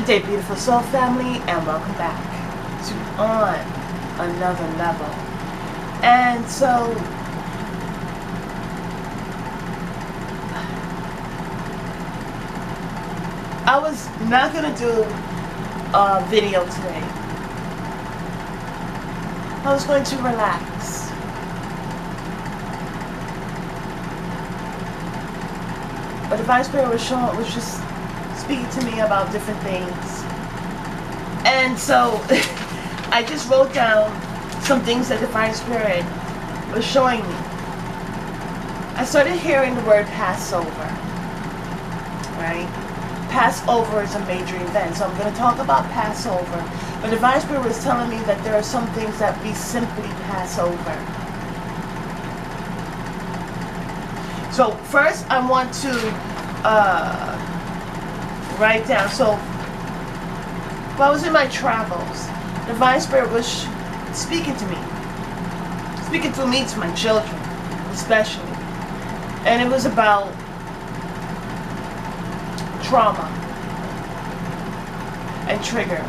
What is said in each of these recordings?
day, beautiful soul family, and welcome back to On Another Level. And so I was not going to do a video today. I was going to relax. But the Divine Spirit was just speaking to me about different things. And so I just wrote down some things that the Divine Spirit was showing me. I started hearing the word Passover, right? Passover is a major event, so I'm going to talk about Passover. But the Divine Spirit was telling me that there are some things that we simply pass over. So first I want to write down. So while I was in my travels, the Divine Spirit was speaking to me. Speaking through me to my children, especially. And it was about trauma and triggers.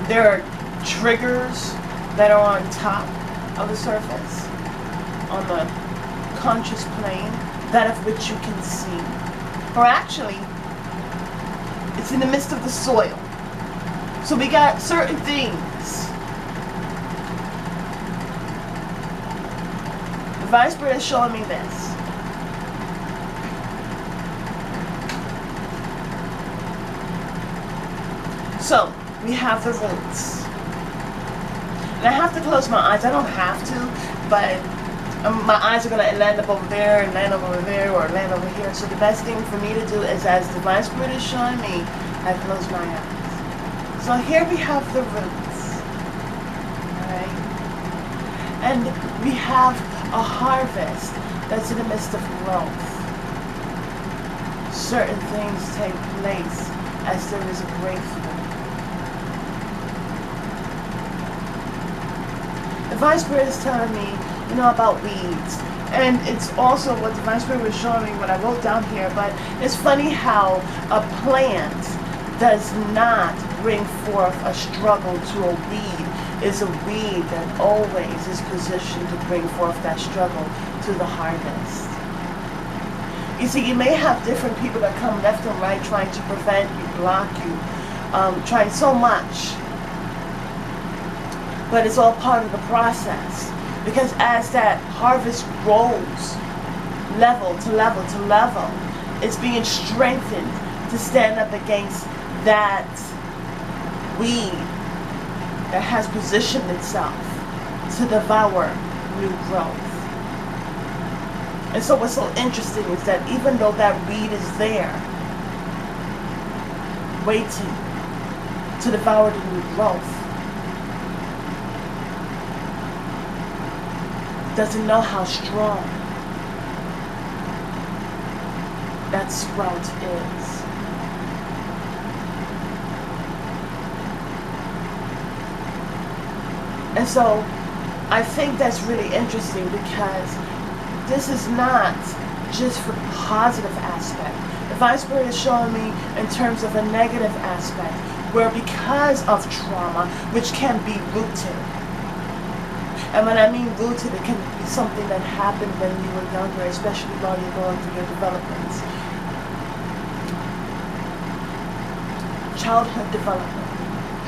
There are triggers that are on top of the surface, on the conscious plane, that of which you can see. Or actually, it's in the midst of the soil. So we got certain things. The Divine Spirit is showing me this. So, we have the roots. And I have to close my eyes. I don't have to, but my eyes are going to land up over there and land over there or land over here. So the best thing for me to do is, as the Divine Spirit is showing me, I close my eyes. So here we have the roots. Alright? And we have a harvest that's in the midst of growth. Certain things take place as there is a breakthrough. The Divine Spirit is telling me, about weeds. And it's also what the Divine Spirit was showing me when I wrote down here. But it's funny how a plant does not bring forth a struggle to a weed. It's a weed that always is positioned to bring forth that struggle to the harvest. You see, you may have different people that come left and right trying to prevent you, block you, trying so much. But it's all part of the process. Because as that harvest grows, level to level to level, it's being strengthened to stand up against that weed that has positioned itself to devour new growth. And so what's so interesting is that even though that weed is there, waiting to devour the new growth, doesn't know how strong that sprout is. And so I think that's really interesting, because this is not just for the positive aspect. The Divine Spirit is showing me in terms of a negative aspect, where because of trauma, which can be rooted. And when I mean rooted, it can be something that happened when you were younger, especially while you're going through your development. Childhood development,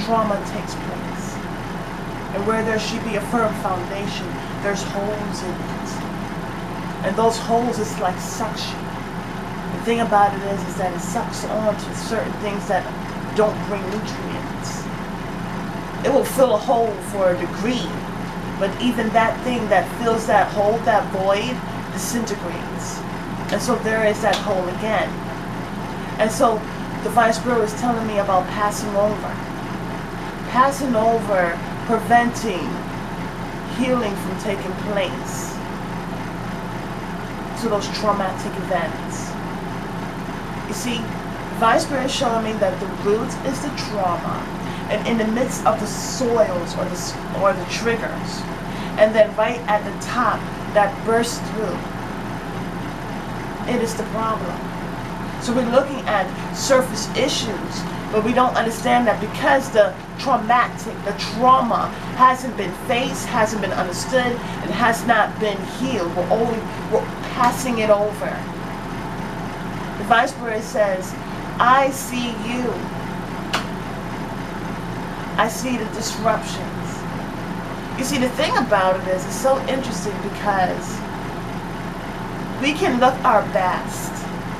trauma takes place. And where there should be a firm foundation, there's holes in it. And those holes is like suction. The thing about it is that it sucks on to certain things that don't bring nutrients. It will fill a hole for a degree. But even that thing that fills that hole, that void, disintegrates. And so there is that hole again. And so the Divine Spirit was telling me about passing over. Passing over, preventing healing from taking place to those traumatic events. You see, the Divine Spirit is showing me that the root is the trauma. And in the midst of the soils or the triggers, and then right at the top that bursts through It is the problem. So we're looking at surface issues, but we don't understand that because the trauma hasn't been faced, hasn't been understood, and has not been healed. We're passing it over. The Divine Spirit says, I see you. I see the disruptions. You see, the thing about it is, it's so interesting because we can look our best.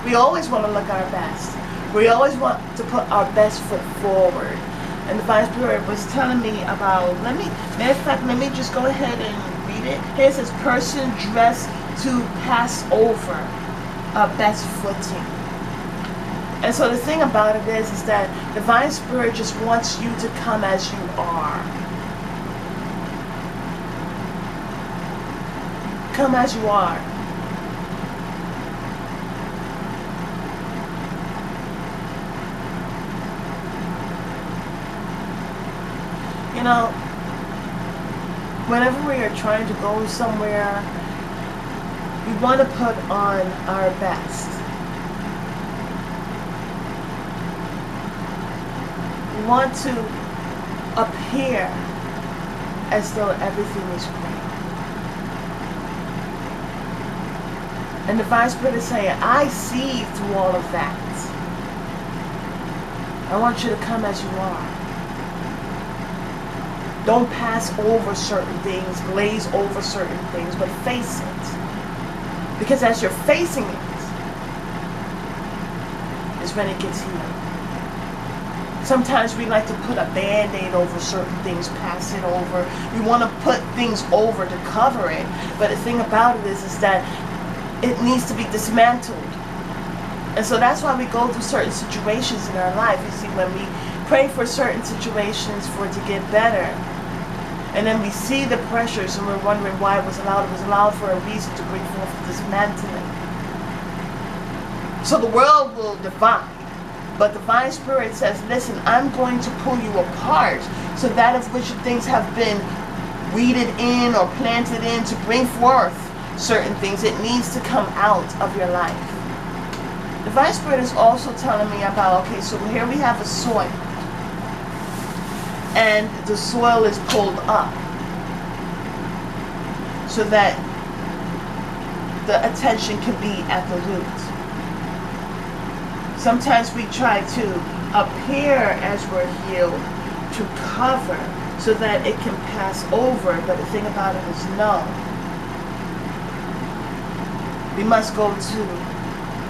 We always want to look our best. We always want to put our best foot forward. And the Divine Spirit was telling me about, matter of fact, let me just go ahead and read it. Here it says, person dressed to pass over a best footing. And so the thing about it is that Divine Spirit just wants you to come as you are. Come as you are. You know, whenever we are trying to go somewhere, we want to put on our best. We want to appear as though everything is great. And the Divine Spirit is saying, I see through all of that. I want you to come as you are. Don't pass over certain things, glaze over certain things, but face it. Because as you're facing it, is when it gets healed. Sometimes we like to put a band-aid over certain things, pass it over. We want to put things over to cover it. But the thing about it is that it needs to be dismantled. And so that's why we go through certain situations in our life. You see, when we pray for certain situations for it to get better, and then we see the pressures and we're wondering why it was allowed. It was allowed for a reason to bring forth dismantling. So the world will divide. But the Divine Spirit says, listen, I'm going to pull you apart so that of which things have been weeded in or planted in to bring forth certain things. It needs to come out of your life. The Divine Spirit is also telling me about, okay, so here we have a soil. And the soil is pulled up so that the attention can be at the root. Sometimes we try to appear as we're healed to cover so that it can pass over, but the thing about it is no. We must go to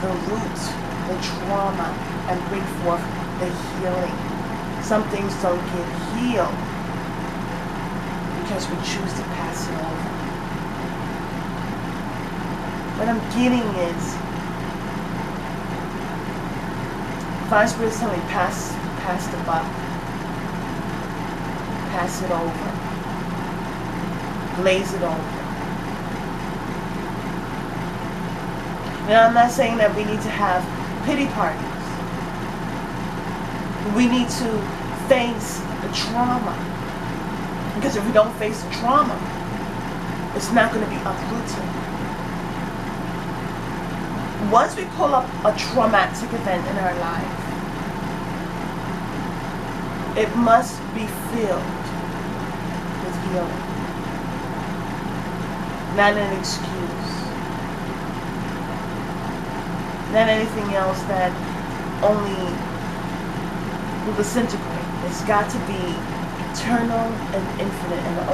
the root, the trauma, and bring forth the healing. Some things don't get healed because we choose to pass it over. What I'm getting is, Divine Spirit is telling me, pass the buck. Pass it over. Glaze it over. Now, I'm not saying that we need to have pity parties. We need to face the trauma. Because if we don't face the trauma, it's not going to be uprooted. Once we pull up a traumatic event in our life, it must be filled with healing. Not an excuse. Not anything else that only will disintegrate. It's got to be eternal and infinite. And the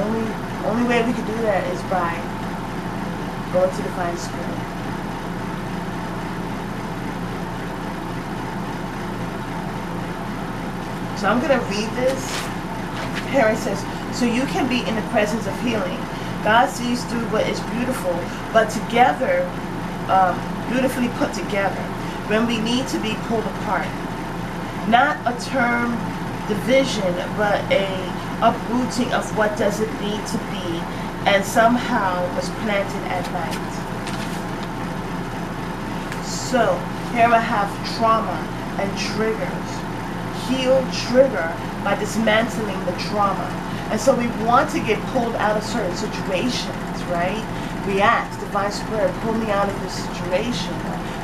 only way we can do that is by going to the Divine Spirit. So I'm going to read this. Here it says, so you can be in the presence of healing. God sees through what is beautiful, but together, beautifully put together, when we need to be pulled apart. Not a term division, but a uprooting of what doesn't need to be and somehow was planted at night. So here I have trauma and triggers. Heal trigger by dismantling the trauma. And so we want to get pulled out of certain situations, right? We ask, Divine Spirit, pull me out of this situation.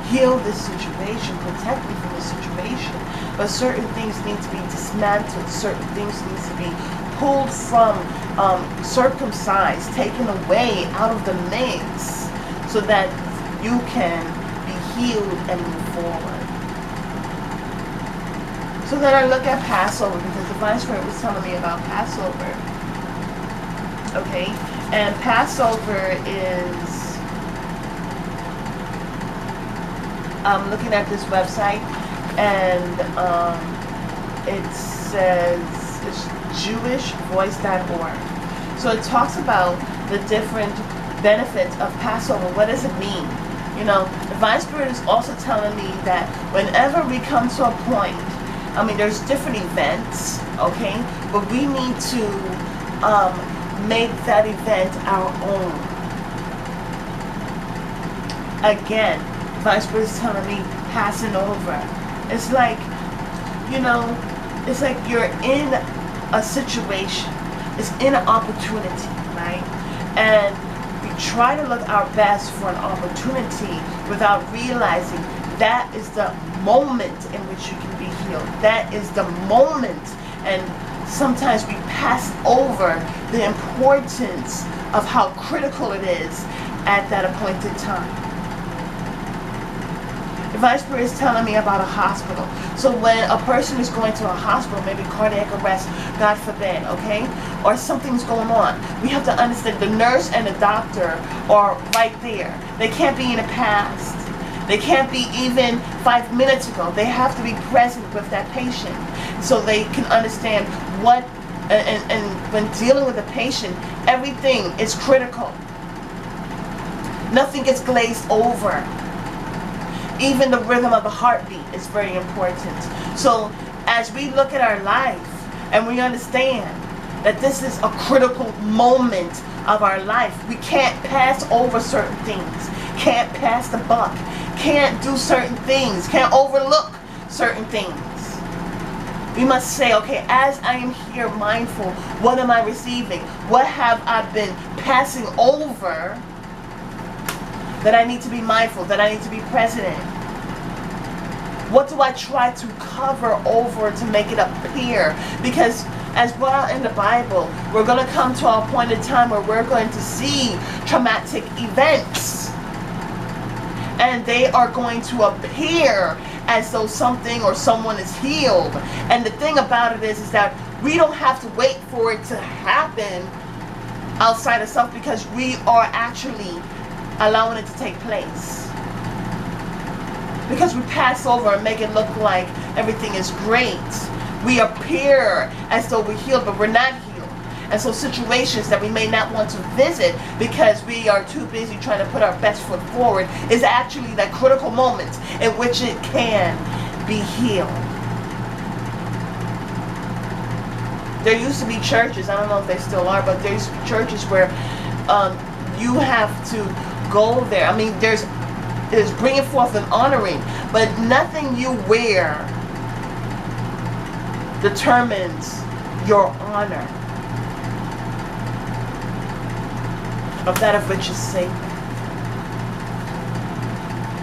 heal this situation, protect me from this situation. But certain things need to be dismantled. Certain things need to be pulled from, circumcised, taken away out of the mix, so that you can be healed and move forward. So then I look at Passover, because the Divine Spirit was telling me about Passover. Okay, and Passover is, I'm looking at this website, and it says it's jewishvoice.org. So it talks about the different benefits of Passover. What does it mean? You know, the Divine Spirit is also telling me that whenever we come to a point, I mean, there's different events, okay, but we need to make that event our own. Again, Divine Spirit is telling me passing over. It's like, you know, it's like you're in a situation. It's in an opportunity, right? And we try to look our best for an opportunity without realizing that is the moment in which you can be healed. That is the moment. And sometimes we pass over the importance of how critical it is at that appointed time. The Divine Spirit is telling me about a hospital. So when a person is going to a hospital, maybe cardiac arrest, God forbid, okay, or something's going on, we have to understand the nurse and the doctor are right there. They can't be in the past. They can't be even 5 minutes ago. They have to be present with that patient so they can understand what, and when dealing with a patient, everything is critical. Nothing gets glazed over. Even the rhythm of the heartbeat is very important. So as we look at our life and we understand that this is a critical moment of our life, we can't pass over certain things, can't pass the buck, can't do certain things, can't overlook certain things. We must say, okay, as I am here mindful, what am I receiving? What have I been passing over that I need to be mindful, that I need to be present in? What do I try to cover over to make it appear? Because as well in the Bible, we're going to come to a appointed time where we're going to see traumatic events. And they are going to appear as though something or someone is healed. And the thing about it is that we don't have to wait for it to happen outside of self, because we are actually allowing it to take place. Because we pass over and make it look like everything is great. We appear as though we're healed, but we're not healed. And so situations that we may not want to visit because we are too busy trying to put our best foot forward is actually that critical moment in which it can be healed. There used to be churches, I don't know if they still are, but there used to be churches where you have to go there. I mean, there's bringing forth and honoring, but nothing you wear determines your honor of that of which is sacred.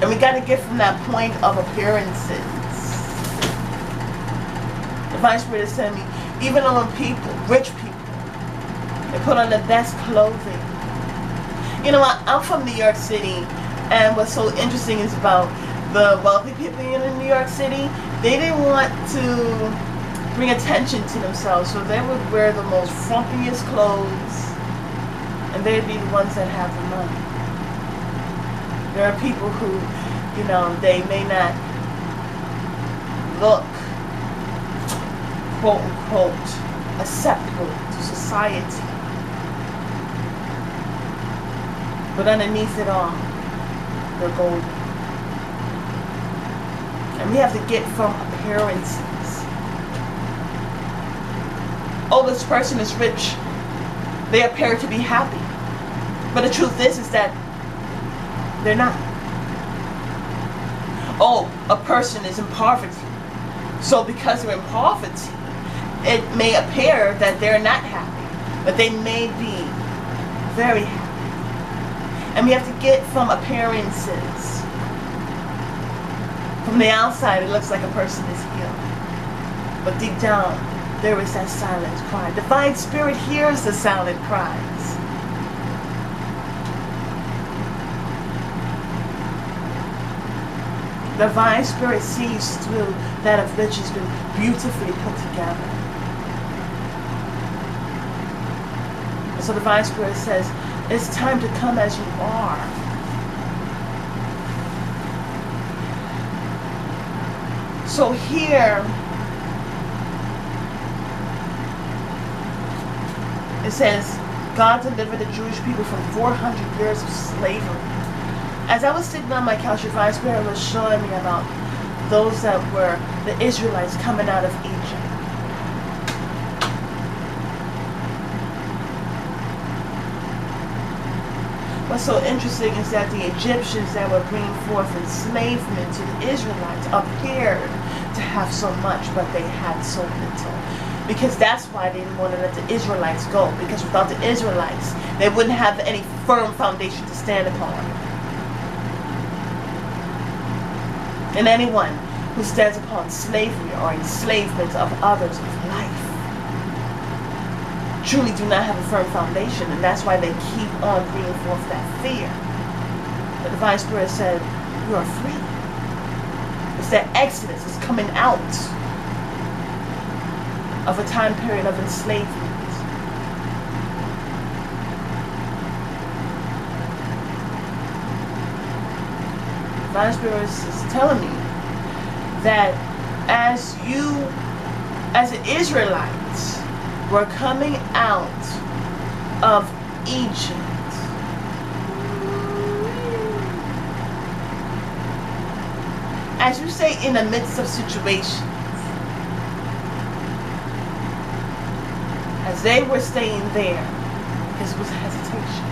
And we got to get from that point of appearances. The Divine Spirit is telling me, even on people, rich people, they put on the best clothing. You know what? I'm from New York City, and what's so interesting is about the wealthy people in New York City, they didn't want to bring attention to themselves, so they would wear the most frumpiest clothes, and they'd be the ones that have the money. There are people who, you know, they may not look, quote unquote, acceptable to society, but underneath it all, they're golden. And we have to get from appearances. Oh, this person is rich. They appear to be happy. But the truth is that they're not. Oh, a person is in poverty. So because they're in poverty, it may appear that they're not happy, but they may be very happy. And we have to get from appearances From the outside, it looks like a person is healed. But deep down, there is that silent cry. Divine Spirit hears the silent cries. Divine Spirit sees through that of which has been beautifully put together. And so Divine Spirit says, it's time to come as you are. So here, it says, God delivered the Jewish people from 400 years of slavery. As I was sitting on my couch, Divine Spirit was showing me about those that were the Israelites coming out of Egypt. What's so interesting is that the Egyptians that were bringing forth enslavement to the Israelites appeared to have so much, but they had so little. Because that's why they didn't want to let the Israelites go. Because without the Israelites, they wouldn't have any firm foundation to stand upon. And anyone who stands upon slavery or enslavement of others of life truly do not have a firm foundation, and that's why they keep on bringing forth that fear. The Divine Spirit said, you are free. It's that Exodus is coming out of a time period of enslavement. Divine Spirit is telling me that as the Israelites were coming out of Egypt, as you say, in the midst of situations, as they were staying there, because it was a hesitation.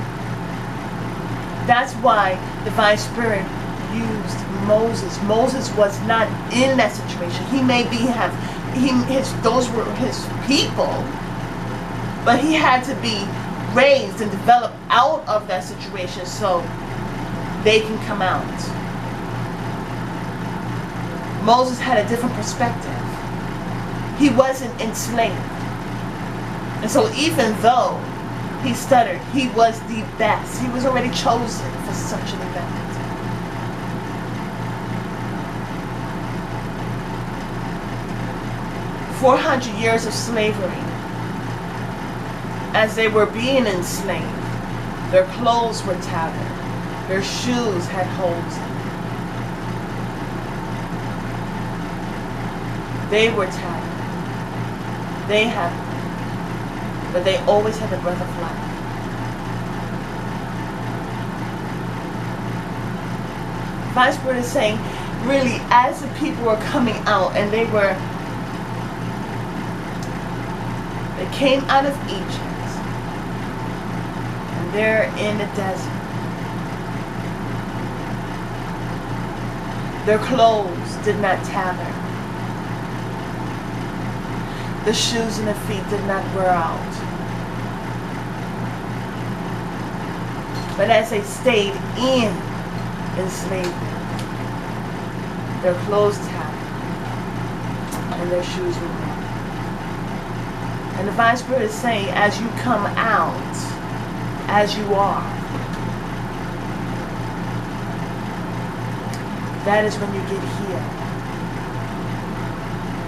That's why Divine Spirit used Moses. Moses was not in that situation. He those were his people, but he had to be raised and developed out of that situation so they can come out. Moses had a different perspective. He wasn't enslaved. And so even though he stuttered, he was the best. He was already chosen for such an event. 400 years of slavery. As they were being enslaved, their clothes were tattered. Their shoes had holes in them. They were tattered. They had, but they always had the breath of life. Divine Spirit is saying, really, as the people were coming out and they came out of Egypt, and they're in the desert. Their clothes did not tather. The shoes and the feet did not wear out. But as they stayed in enslavement, their clothes tattered and their shoes were worn. And the Divine Spirit is saying, as you come out, as you are, that is when you get healed.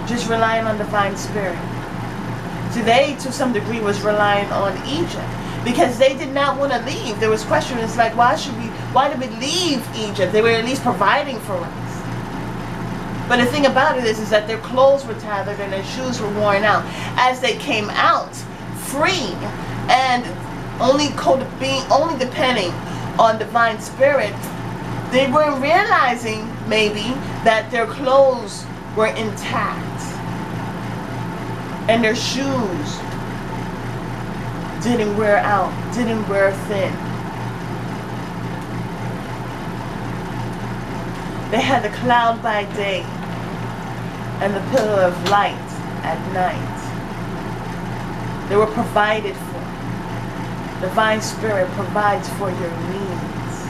Just relying on Divine Spirit. Today, to some degree, was relying on Egypt because they did not want to leave. There was questions like, why did we leave Egypt? They were at least providing for us. But the thing about it is that their clothes were tattered and their shoes were worn out. As they came out free and only depending on Divine Spirit, they weren't realizing maybe that their clothes were intact and their shoes didn't wear out, didn't wear thin. They had the cloud by day and the pillar of light at night. They were provided for. Divine Spirit provides for your needs.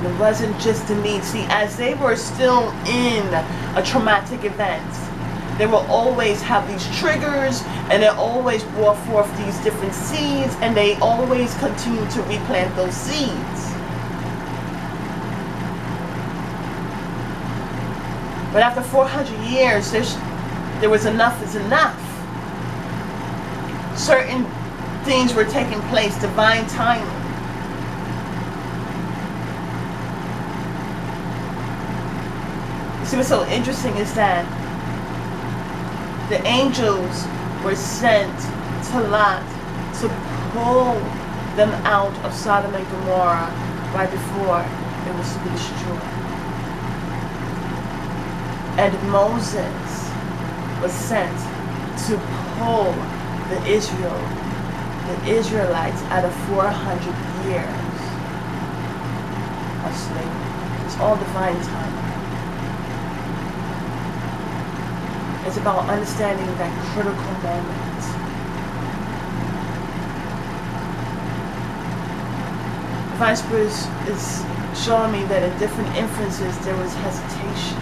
And it wasn't just the need. See, as they were still in a traumatic event, they will always have these triggers, and they always brought forth these different seeds, and they always continue to replant those seeds. But after 400 years, there was enough is enough. Certain things were taking place, divine timing. You see, what's so interesting is that the angels were sent to Lot to pull them out of Sodom and Gomorrah right before it was to be destroyed. And Moses was sent to pull the Israelites out of 400 years of slavery. It's all divine time. It's about understanding that critical moment. The Divine Spirit is showing me that in different instances there was hesitation.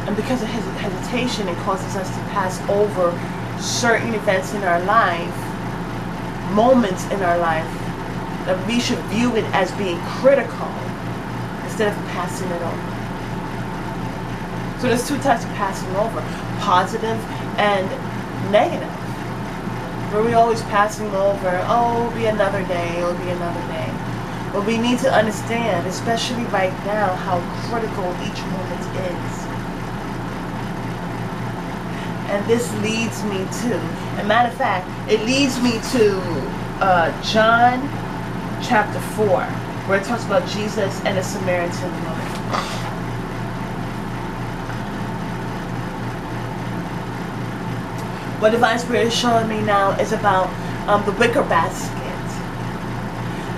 And because of hesitation, it causes us to pass over certain events in our life, moments in our life, that we should view it as being critical instead of passing it over. So there's two types of passing over, positive and negative. Where we're always passing over, oh, it'll be another day, it'll be another day. But we need to understand, especially right now, how critical each moment is. And this leads me to, as a matter of fact, it leads me to John chapter 4, where it talks about Jesus and a Samaritan woman. What the Divine Spirit is showing me now is about the wicker basket.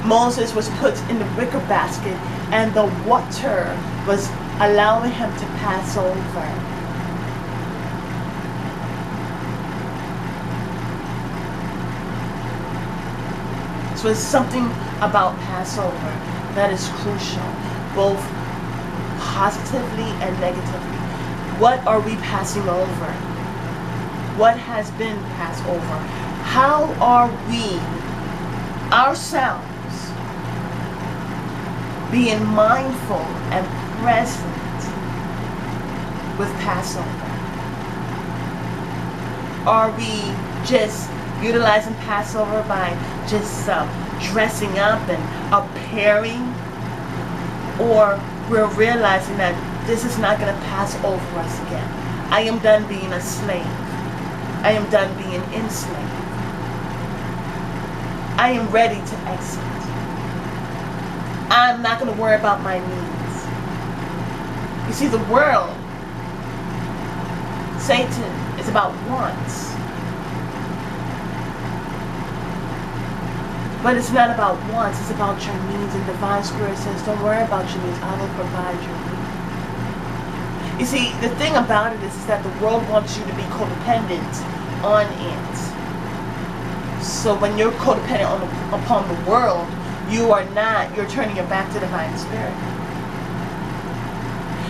Moses was put in the wicker basket, and the water was allowing him to pass over. So it's something about Passover that is crucial, both positively and negatively. What are we passing over? What has been passed over? How are we ourselves being mindful and present with Passover? Are we just utilizing Passover by just dressing up and appearing, or we're realizing that this is not going to pass over us again? I am done being a slave. I am done being enslaved. I am ready to exit. I'm not going to worry about my needs. You see, the world, Satan, is about wants. But it's not about wants, it's about your needs. And the Divine Spirit says, don't worry about your needs, I will provide your needs. You see, the thing about it is that the world wants you to be codependent on it. So when you're codependent upon the world, you're turning your back to the Divine Spirit.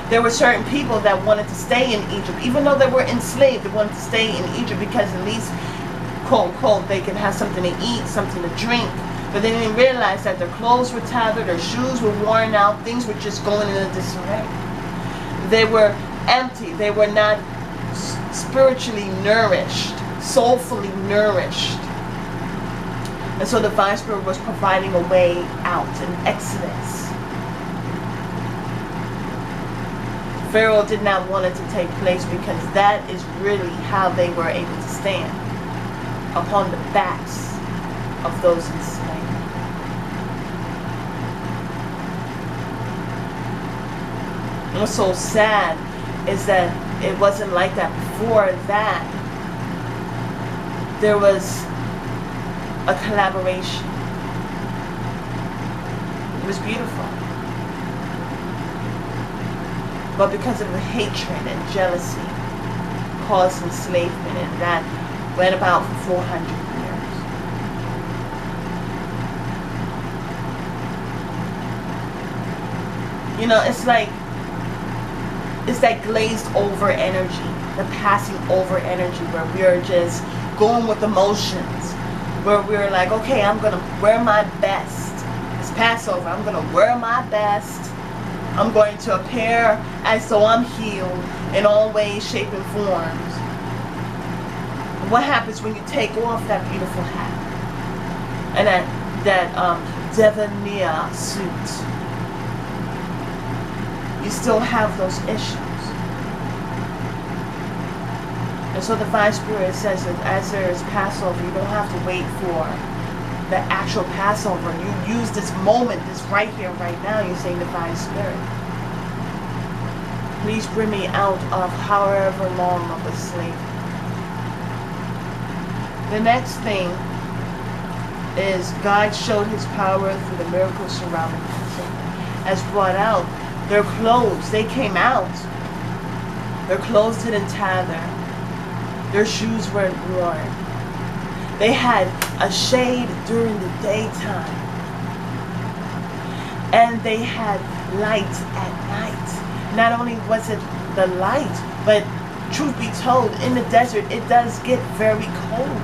There were certain people that wanted to stay in Egypt. Even though they were enslaved, they wanted to stay in Egypt because at least, quote unquote, they could have something to eat, something to drink. But they didn't realize that their clothes were tattered, their shoes were worn out, things were just going in a disarray. They were empty. They were not spiritually nourished, soulfully nourished. And so the Divine Spirit was providing a way out, an exodus. Pharaoh did not want it to take place because that is really how they were able to stand upon the backs of those enslaved. And what's so sad is that it wasn't like that before that. There was a collaboration. It was beautiful. But because of the hatred and jealousy caused enslavement, and that went about for 400 years. You know, it's that glazed over energy, the passing over energy where we are just going with emotions, where we're like, okay, I'm gonna wear my best. It's Passover, I'm gonna wear my best. I'm going to appear as though I'm healed in all ways, shape, and forms. What happens when you take off that beautiful hat and that debonair suit? You still have those issues. And so the Divine Spirit says that as there is Passover, you don't have to wait for the actual Passover. You use this moment, this right here, right now. You're saying, Divine Spirit, please bring me out of however long of a slave. The next thing is God showed his power through the miracles surrounding Passover. As brought out, their clothes, they came out. Their clothes didn't tather. Their shoes weren't worn. They had a shade during the daytime. And they had light at night. Not only was it the light, but truth be told, in the desert, it does get very cold.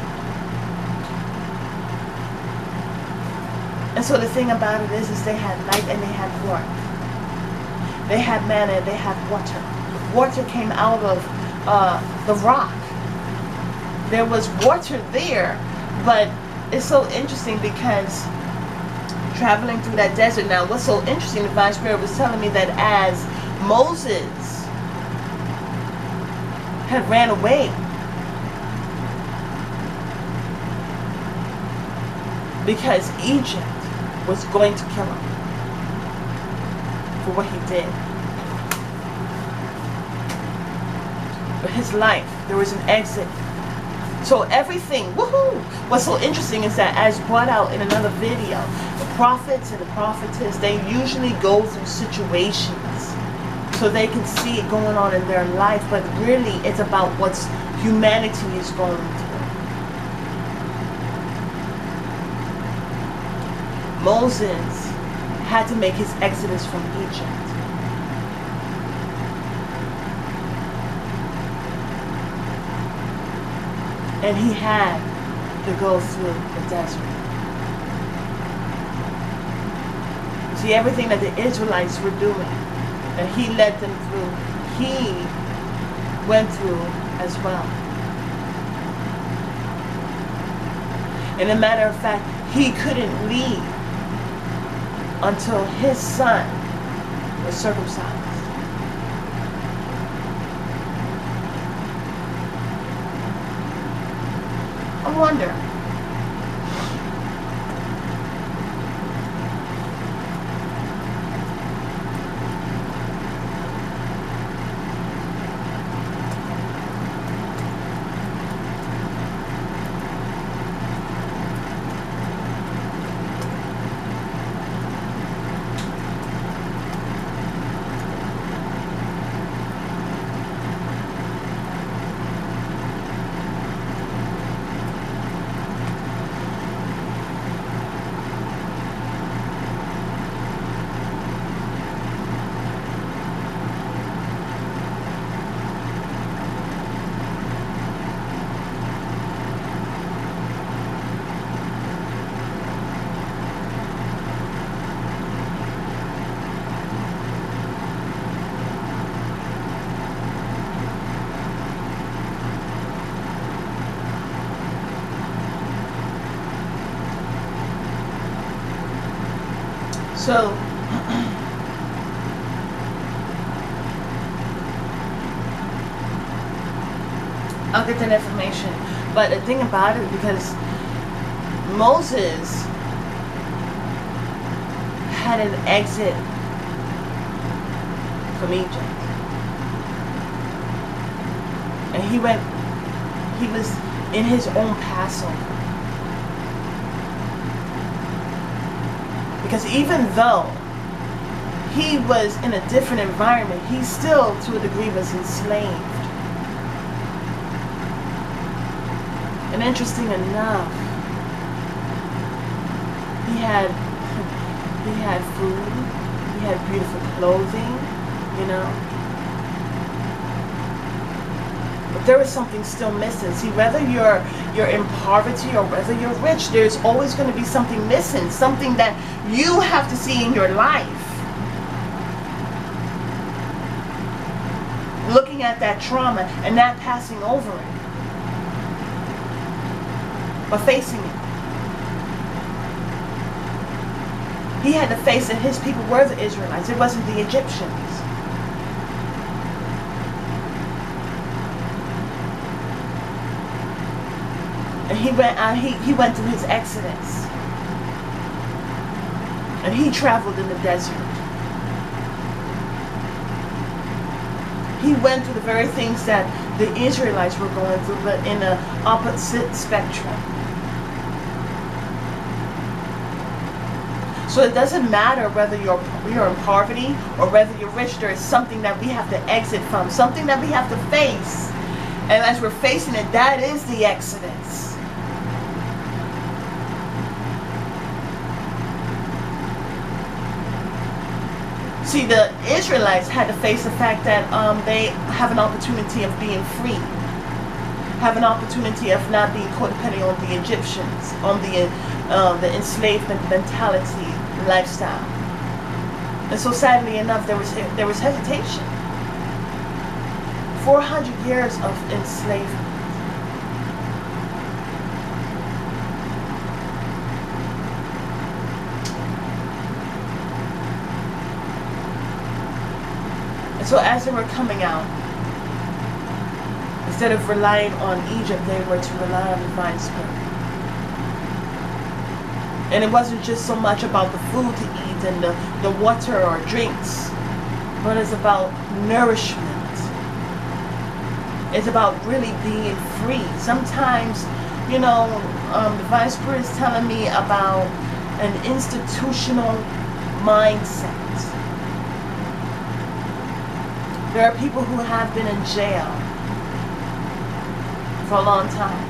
And so the thing about it is they had light and they had warmth. They had manna and they had water. Water came out of the rock. There was water there, but it's so interesting because traveling through that desert now, what's so interesting, the Divine Spirit was telling me that as Moses had ran away because Egypt was going to kill him for what he did. But his life, there was an exit. So everything, woohoo! What's so interesting is that, as brought out in another video, the prophets and the prophetess, they usually go through situations so they can see it going on in their life, but really it's about what humanity is going through. Moses had to make his exodus from Egypt. And he had to go through the desert. See, everything that the Israelites were doing, that he led them through, he went through as well. And a matter of fact, he couldn't leave until his son was circumcised. I wonder, so I'll get that information. But the thing about it, because Moses had an exit from Egypt. And he was in his own Passover. Because even though he was in a different environment, he still, to a degree, was enslaved. And interesting enough, he had food, he had beautiful clothing, you know. But there is something still missing. See, whether you're in poverty or whether you're rich, there's always going to be something missing, something that you have to see in your life. Looking at that trauma and not passing over it, but facing it. He had to face that his people were the Israelites. It wasn't the Egyptians. And he went out, he went through his exodus. And he traveled in the desert. He went through the very things that the Israelites were going through, but in the opposite spectrum. So it doesn't matter whether you're in poverty or whether you're rich. There is something that we have to exit from, something that we have to face. And as we're facing it, that is the Exodus. See, the Israelites had to face the fact that they have an opportunity of being free, have an opportunity of not being codependent on the Egyptians, on the enslavement mentality, lifestyle. And so sadly enough, there was hesitation. 400 years of enslavement. And so as they were coming out, instead of relying on Egypt, they were to rely on the divine spirit. And it wasn't just so much about the food to eat and the water or drinks, but it's about nourishment. It's about really being free. Sometimes, you know, the divine spirit is telling me about an institutional mindset. There are people who have been in jail for a long time.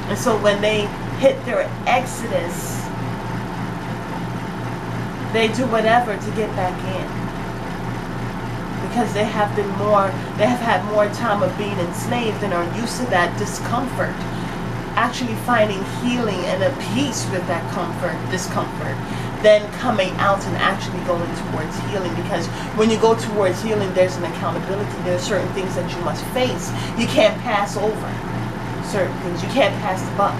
And so when they hit their exodus, they do whatever to get back in. Because they have had more time of being enslaved and are used to that discomfort. Actually finding healing and a peace with that discomfort. Then coming out and actually going towards healing, because when you go towards healing, there's an accountability. There are certain things that you must face. You can't pass over certain things. You can't pass the buck.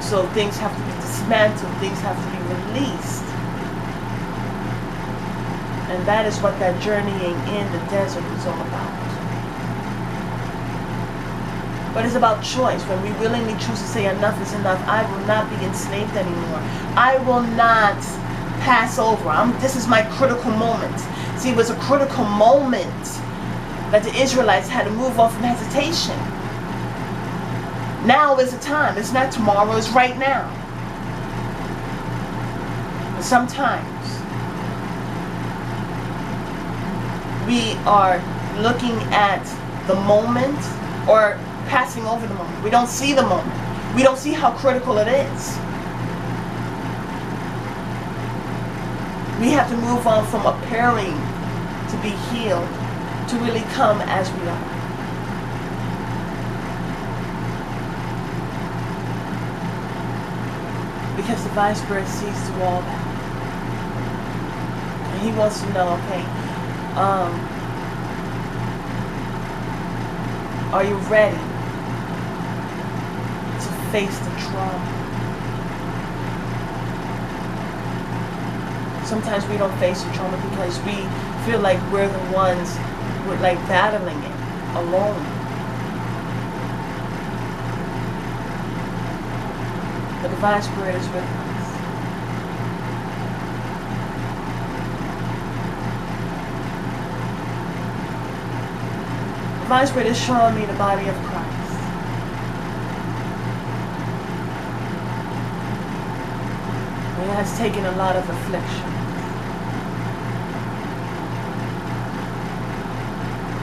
So things have to be dismantled. Things have to be released. And that is what that journeying in the desert is all about. But it's about choice. When we willingly choose to say enough is enough, I will not be enslaved anymore. I will not pass over. This is my critical moment. See, it was a critical moment that the Israelites had to move on from hesitation. Now is the time. It's not tomorrow, it's right now. But sometimes we are looking at the moment or passing over the moment. We don't see the moment. We don't see how critical it is. We have to move on from appearing to be healed to really come as we are. Because the Divine Spirit sees through all that. And He wants to know, okay, are you ready to face the trauma? Sometimes we don't face the trauma because we feel like we're the ones who are like battling it alone. The Divine Spirit is with us. The Divine Spirit is showing me the body of Christ. It has taken a lot of affliction.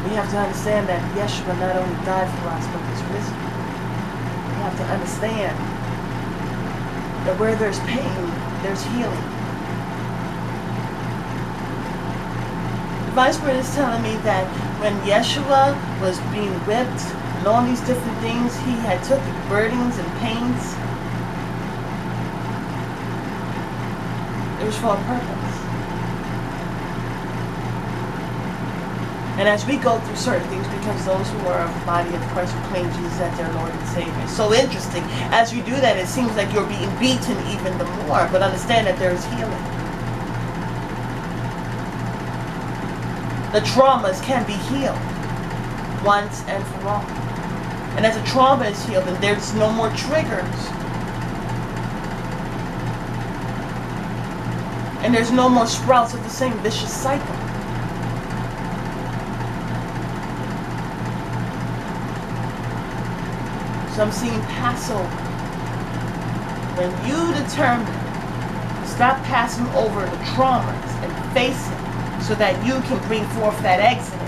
We have to understand that Yeshua not only died for us, but was risen. We have to understand that where there's pain, there's healing. The Divine Spirit is telling me that when Yeshua was being whipped and all these different things, he had took burdens and pains. It was for a purpose. And as we go through certain things, because those who are of the body of Christ who claim Jesus as their Lord and Savior. It's so interesting. As you do that, it seems like you're being beaten even the more. But understand that there is healing. The traumas can be healed once and for all. And as the trauma is healed, then there's no more triggers. And there's no more sprouts of the same vicious cycle. So I'm seeing Passover. When you determine to stop passing over the traumas and face it so that you can bring forth that exodus,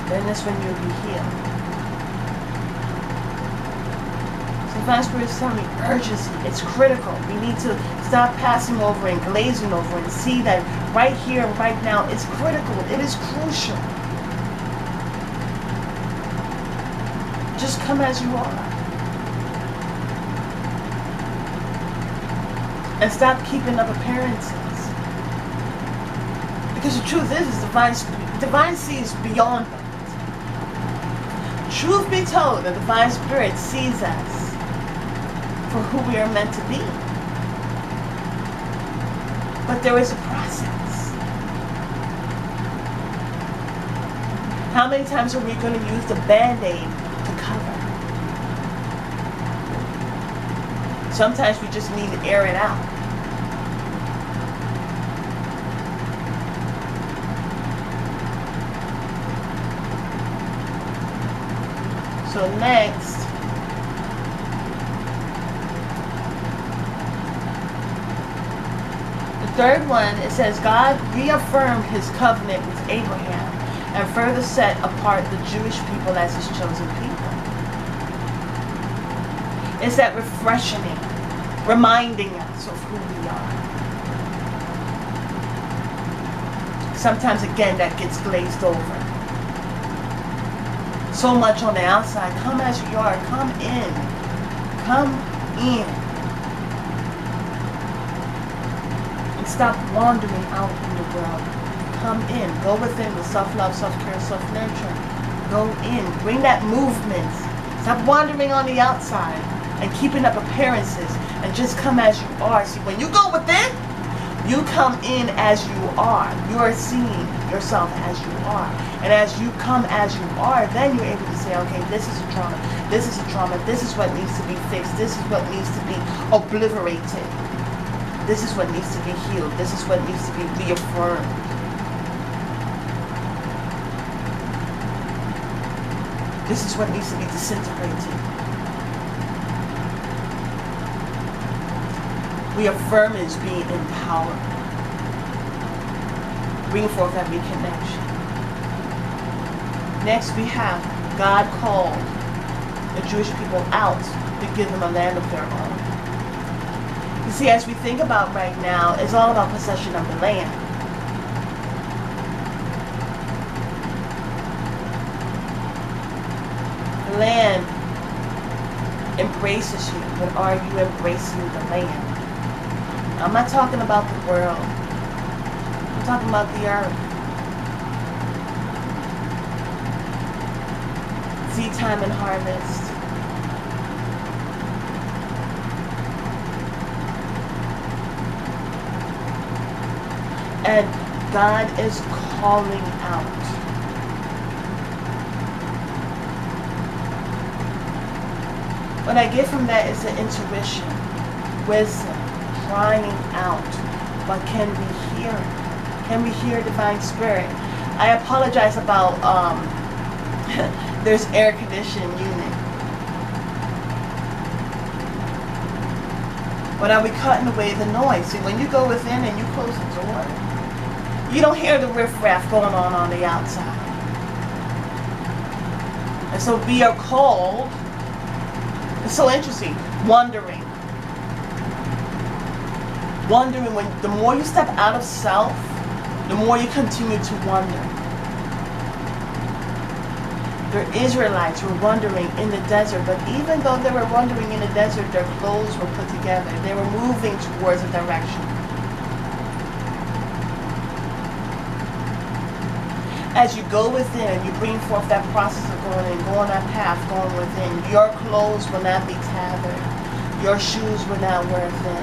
then that's when you'll be healed. So Divine Spirit is telling me urgency. It's critical. We need to stop passing over and glazing over and see that right here and right now it's critical. It is crucial. Just come as you are. And stop keeping up appearances. Because the truth is divine sees beyond that. Truth be told, the Divine Spirit sees us for who we are meant to be. But there is a process. How many times are we going to use the Band-Aid to cover? Sometimes we just need to air it out. So next, the third one, it says God reaffirmed his covenant with Abraham and further set apart the Jewish people as his chosen people. It's that refreshing, reminding us of who we are. Sometimes again that gets glazed over. So much on the outside. Come as you are. Come in. Come in. And stop wandering out in the world. Come in. Go within with self-love, self-care, self-nurture. Go in. Bring that movement. Stop wandering on the outside and keeping up appearances. And just come as you are. See, when you go within, you come in as you are. You are seeing yourself as you are. And as you come as you are, then you're able to say, okay, this is a trauma. This is a trauma. This is what needs to be fixed. This is what needs to be obliterated. This is what needs to be healed. This is what needs to be reaffirmed. This is what needs to be disintegrated. Reaffirm is being empowered. Bring forth that reconnection. Next we have God called the Jewish people out to give them a land of their own. You see, as we think about right now, it's all about possession of the land. The land embraces you, but are you embracing the land? I'm not talking about the world. I'm talking about the earth. Seed time and harvest. And God is calling out. What I get from that is the intuition, wisdom, crying out. But can we hear? Can we hear Divine Spirit? I apologize about there's air conditioning unit. But are we cutting away the noise? See, when you go within and you close the door, you don't hear the riffraff going on the outside. And so we are called It's so interesting. Wondering. Wondering, when the more you step out of self, the more you continue to wonder. The Israelites were wandering in the desert, but even though they were wandering in the desert, their clothes were put together. They were moving towards a direction. As you go within and you bring forth that process of going in, go on that path, going within, your clothes will not be tattered. Your shoes will not wear thin.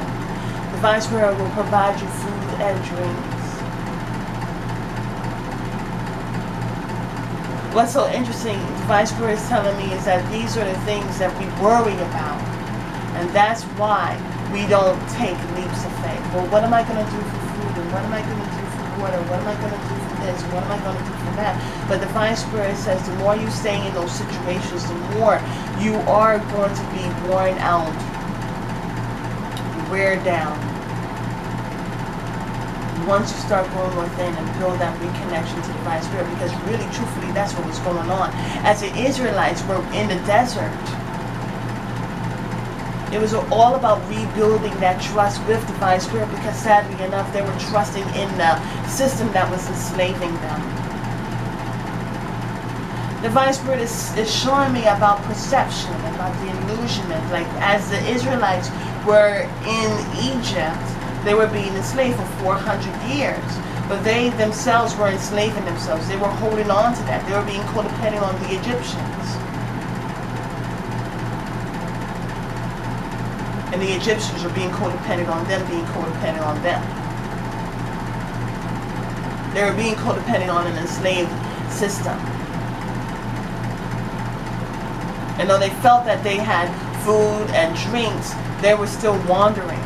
The Divine Spirit will provide you food and drinks. What's so interesting, Divine Spirit is telling me, is that these are the things that we worry about. And that's why we don't take leaps of faith. Well, what am I going to do for food? And what am I going to do for water? What am I going to do for this? What am I going to do for that? But the Divine Spirit says the more you stay in those situations, the more you are going to be worn out, wear down. Once you start going within and build that reconnection to the Divine Spirit, because really, truthfully, that's what was going on. As the Israelites were in the desert, it was all about rebuilding that trust with the Divine Spirit, because sadly enough, they were trusting in the system that was enslaving them. The Divine Spirit is showing me about perception, about the illusionment. Like, as the Israelites were in Egypt, they were being enslaved for 400 years. But they themselves were enslaving themselves. They were holding on to that. They were being codependent on the Egyptians. And the Egyptians were being codependent on them, being codependent on them. They were being codependent on an enslaved system. And though they felt that they had food and drinks, they were still wandering,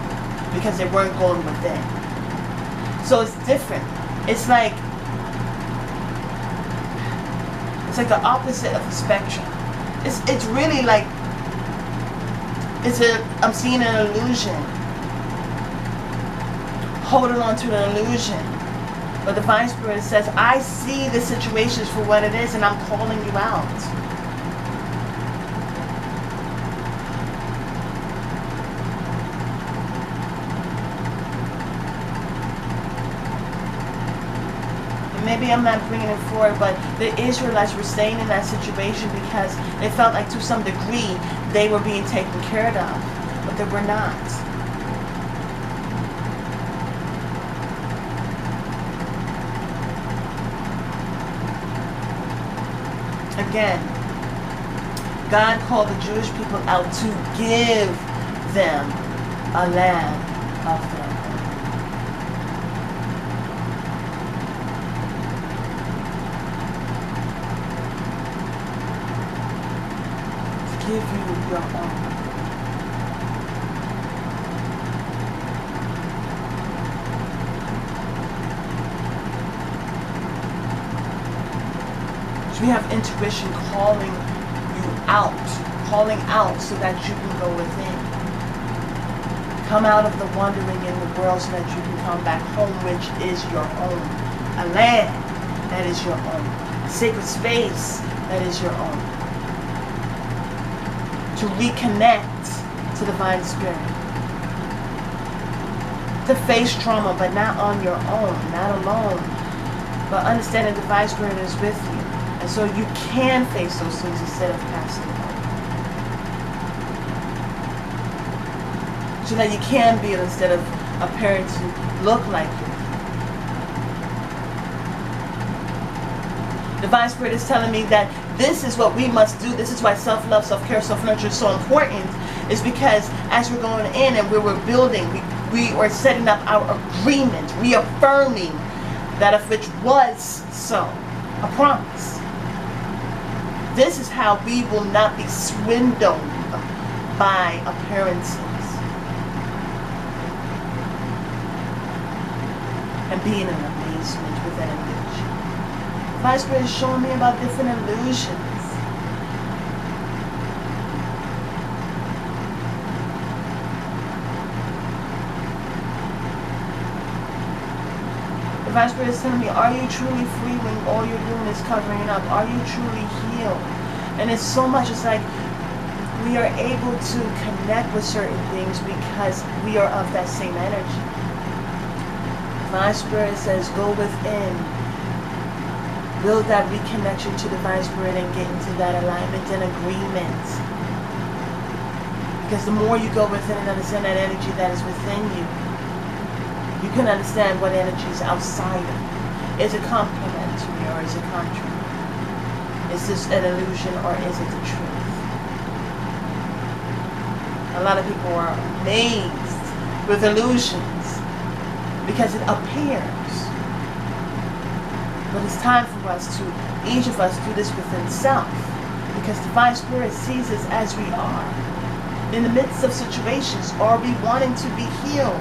because they weren't going within. So it's different. It's like the opposite of a spectrum. It's really like I'm seeing an illusion. Holding on to an illusion. But the Divine Spirit says, I see the situations for what it is, and I'm calling you out. Maybe I'm not bringing it forward, but the Israelites were staying in that situation because they felt like to some degree they were being taken care of, but they were not. Again, God called the Jewish people out to give them a land of their own. Give you your own. So we have intuition calling you out so that you can go within. Come out of the wandering in the world so that you can come back home, which is your own. A land that is your own. A sacred space that is your own. To reconnect to the Divine Spirit. To face trauma, but not on your own, not alone. But understanding the Divine Spirit is with you. And so you can face those things instead of passing them over. So that you can be it instead of appearing to look like you. The Divine Spirit is telling me that this is what we must do. This is why self-love, self-care, self-nurture is so important. Is because as we're going in and we're building, we are setting up our agreement, reaffirming that of which was so. A promise. This is how we will not be swindled by appearances. And being in amazement with that illusion. The Divine Spirit is showing me about different illusions. The Divine Spirit is telling me, are you truly free when all you're doing is covering up? Are you truly healed? And it's so much, it's like we are able to connect with certain things because we are of that same energy. Divine Spirit says, go within. Build that reconnection to Divine Spirit and get into that alignment and agreement. Because the more you go within and understand that energy that is within you, you can understand what energy is outside of you. Is it complementary or is it contrary? Is this an illusion or is it the truth? A lot of people are amazed with illusions because it appears. But it's time for us to, each of us, do this within self. Because Divine Spirit sees us as we are. In the midst of situations, are we wanting to be healed?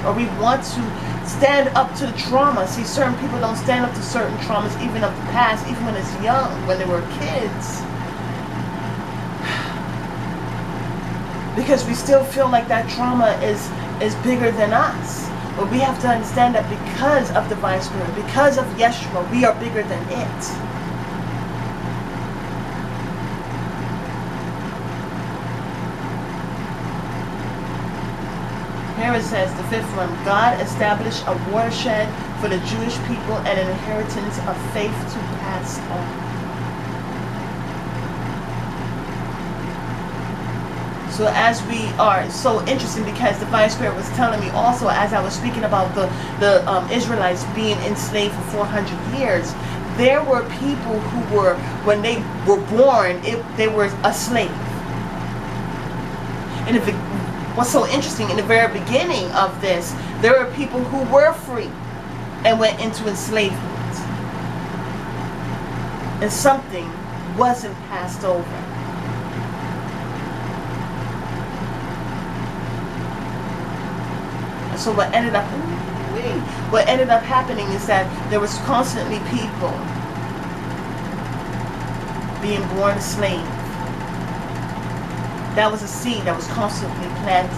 Or we want to stand up to the trauma? See, certain people don't stand up to certain traumas, even of the past, even when it's young, when they were kids. Because we still feel like that trauma is bigger than us. But we have to understand that because of Divine Spirit, because of Yeshua, we are bigger than it. Here it says, the fifth one, God established a watershed for the Jewish people and an inheritance of faith to pass on. So as we are, so interesting because the Divine Spirit was telling me also as I was speaking about the Israelites being enslaved for 400 years, there were people who were, when they were born, they were a slave. And what's so interesting, in the very beginning of this, there were people who were free and went into enslavement. And something wasn't passed over. So what ended up happening is that there was constantly people being born a slave. That was a seed that was constantly planted.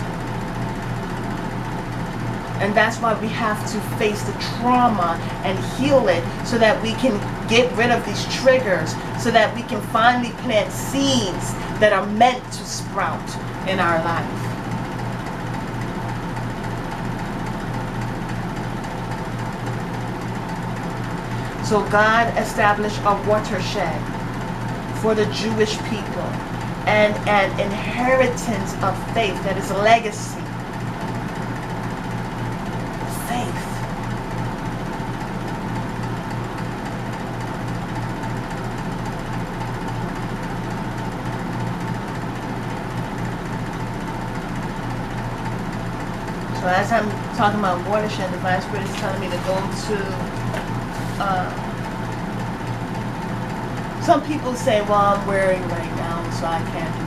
And that's why we have to face the trauma and heal it so that we can get rid of these triggers, so that we can finally plant seeds that are meant to sprout in our life. So God established a watershed for the Jewish people and an inheritance of faith, that is a legacy. Faith. So as I'm talking about watershed, the Divine Spirit is telling me to go to some people say, well, I'm wearing right now, so I can't do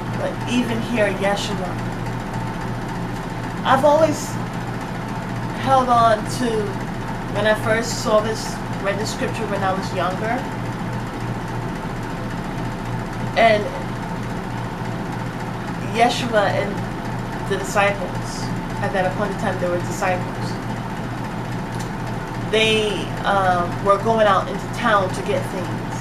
anything. But even here, Yeshua, I've always held on to, when I first saw this, read the scripture when I was younger, and Yeshua and the disciples, at that appointed time they were disciples, they were going out into town to get things.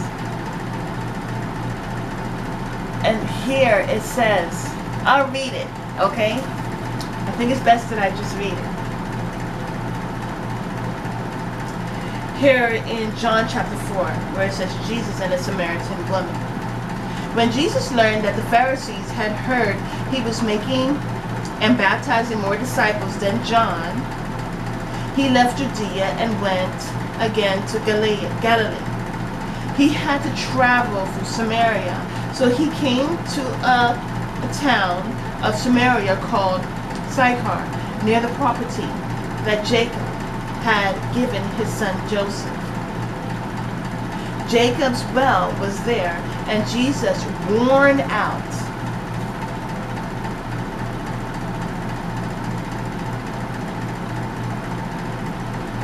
And here it says, I'll read it, okay? I think it's best that I just read it. Here in John chapter 4, where it says, Jesus and a Samaritan woman. When Jesus learned that the Pharisees had heard he was making and baptizing more disciples than John, he left Judea and went again to Galilee. He had to travel through Samaria, so he came to a town of Samaria called Sychar, near the property that Jacob had given his son Joseph. Jacob's well was there, and Jesus, worn out,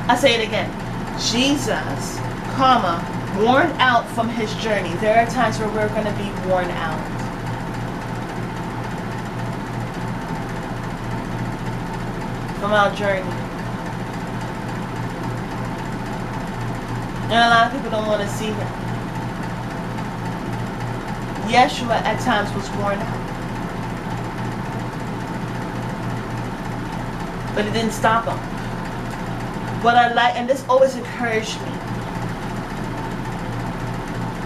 I say it again. Jesus, worn out from his journey. There are times where we're going to be worn out. From our journey. And a lot of people don't want to see that. Yeshua at times was worn out. But it didn't stop him. What I like, and this always encouraged me,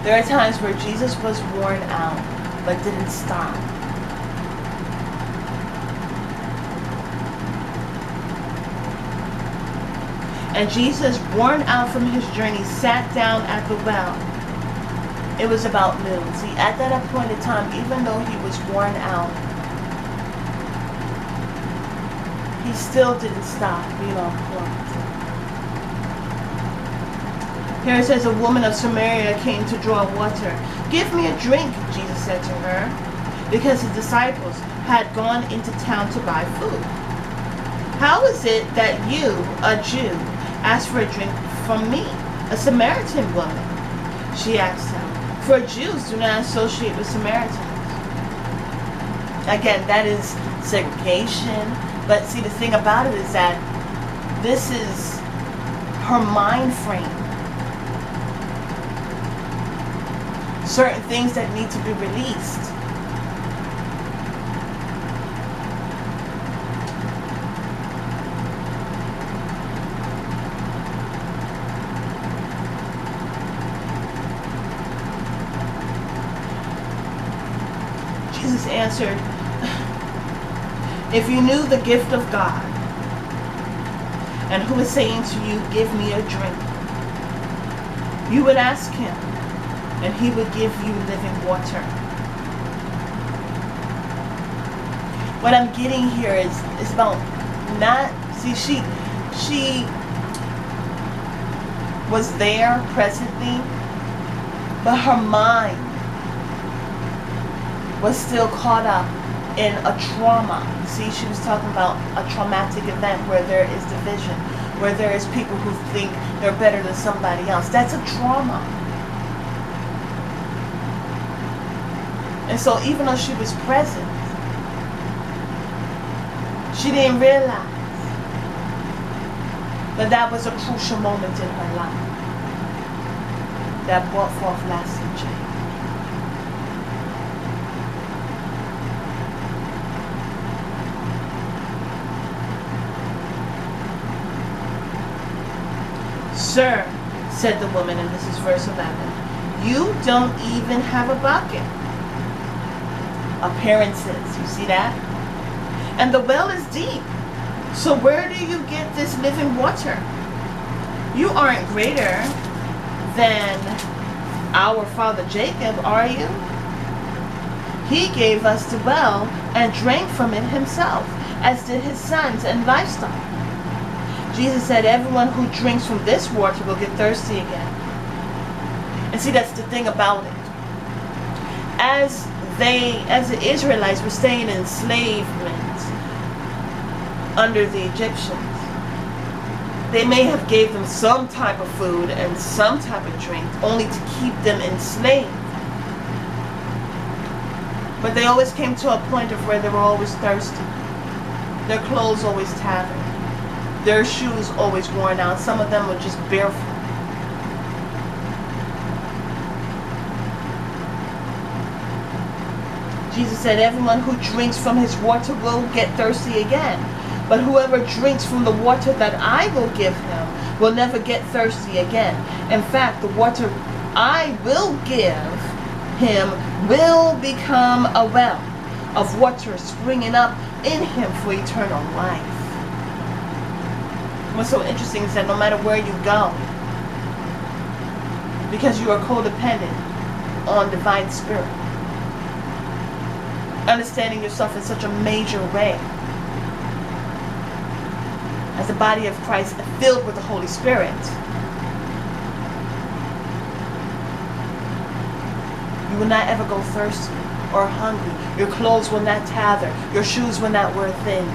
there are times where Jesus was worn out, but didn't stop. And Jesus, worn out from his journey, sat down at the well. It was about noon. See, at that appointed time, even though he was worn out, he still didn't stop being on point. Here it says, a woman of Samaria came to draw water. Give me a drink, Jesus said to her, because his disciples had gone into town to buy food. How is it that you, a Jew, ask for a drink from me, a Samaritan woman? She asked him, for Jews do not associate with Samaritans. Again, that is segregation. But see, the thing about it is that this is her mind frame. Certain things that need to be released. Jesus answered, if you knew the gift of God, and who is saying to you, give me a drink, you would ask him, and he would give you living water. What I'm getting here is about not, see, she was there presently, but her mind was still caught up in a trauma. See, she was talking about a traumatic event where there is division, where there is people who think they're better than somebody else. That's a trauma. And so even though she was present, she didn't realize that that was a crucial moment in her life that brought forth lasting change. Sir, said the woman, and this is verse 11, you don't even have a bucket. Appearances, you see that? And the well is deep. So where do you get this living water? You aren't greater than our father Jacob, are you? He gave us the well and drank from it himself, as did his sons and livestock. Jesus said, everyone who drinks from this water will get thirsty again. And see, that's the thing about it. As the Israelites were staying in enslavement under the Egyptians, they may have gave them some type of food and some type of drink only to keep them enslaved. But they always came to a point of where they were always thirsty. Their clothes always tattered. Their shoes always worn out. Some of them were just barefoot. Jesus said, everyone who drinks from his water will get thirsty again. But whoever drinks from the water that I will give him will never get thirsty again. In fact, the water I will give him will become a well of water springing up in him for eternal life. What's so interesting is that no matter where you go, because you are codependent on divine spirit, understanding yourself in such a major way, as the body of Christ filled with the Holy Spirit, you will not ever go thirsty or hungry. Your clothes will not tather. Your shoes will not wear thin.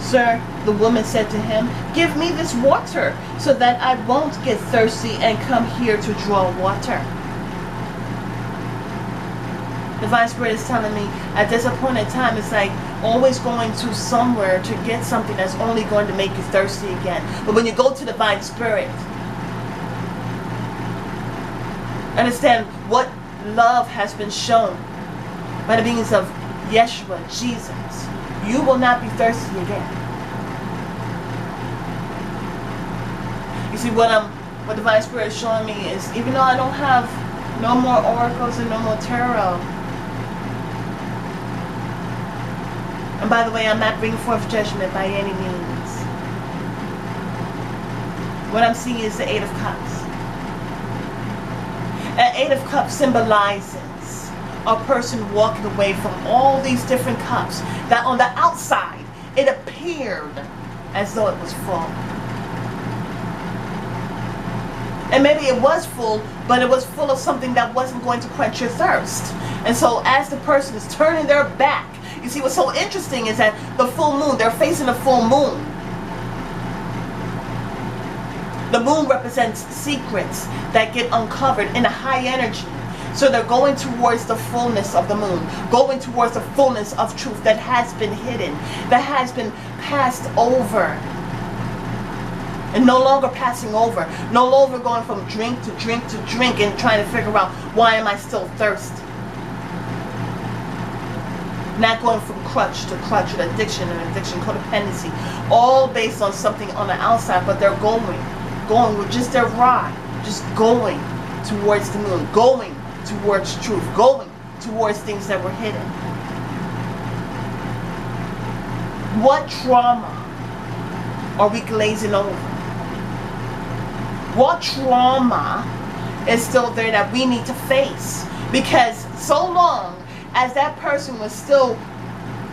Sir, the woman said to him, give me this water so that I won't get thirsty and come here to draw water. Divine Spirit is telling me at this appointed time, it's like always going to somewhere to get something that's only going to make you thirsty again. But when you go to Divine Spirit, Understand what love has been shown by the means of Yeshua, Jesus. You will not be thirsty again. You see, what Divine Spirit is showing me is, even though I don't have no more oracles and no more tarot, and by the way, I'm not bringing forth judgment by any means. What I'm seeing is the Eight of Cups. An Eight of Cups symbolizes a person walking away from all these different cups that on the outside it appeared as though it was full. And maybe it was full, but it was full of something that wasn't going to quench your thirst. And so as the person is turning their back, you see what's so interesting is that the full moon, they're facing the full moon. The moon represents secrets that get uncovered in a high energy. So they're going towards the fullness of the moon, going towards the fullness of truth that has been hidden, that has been passed over. And no longer passing over, no longer going from drink to drink to drink and trying to figure out, why am I still thirsty? Not going from crutch to crutch, and addiction, codependency, all based on something on the outside, but they're going with just their ride, just going towards the moon, going towards truth, going towards things that were hidden. What trauma are we glazing over? What trauma is still there that we need to face? Because so long as that person was still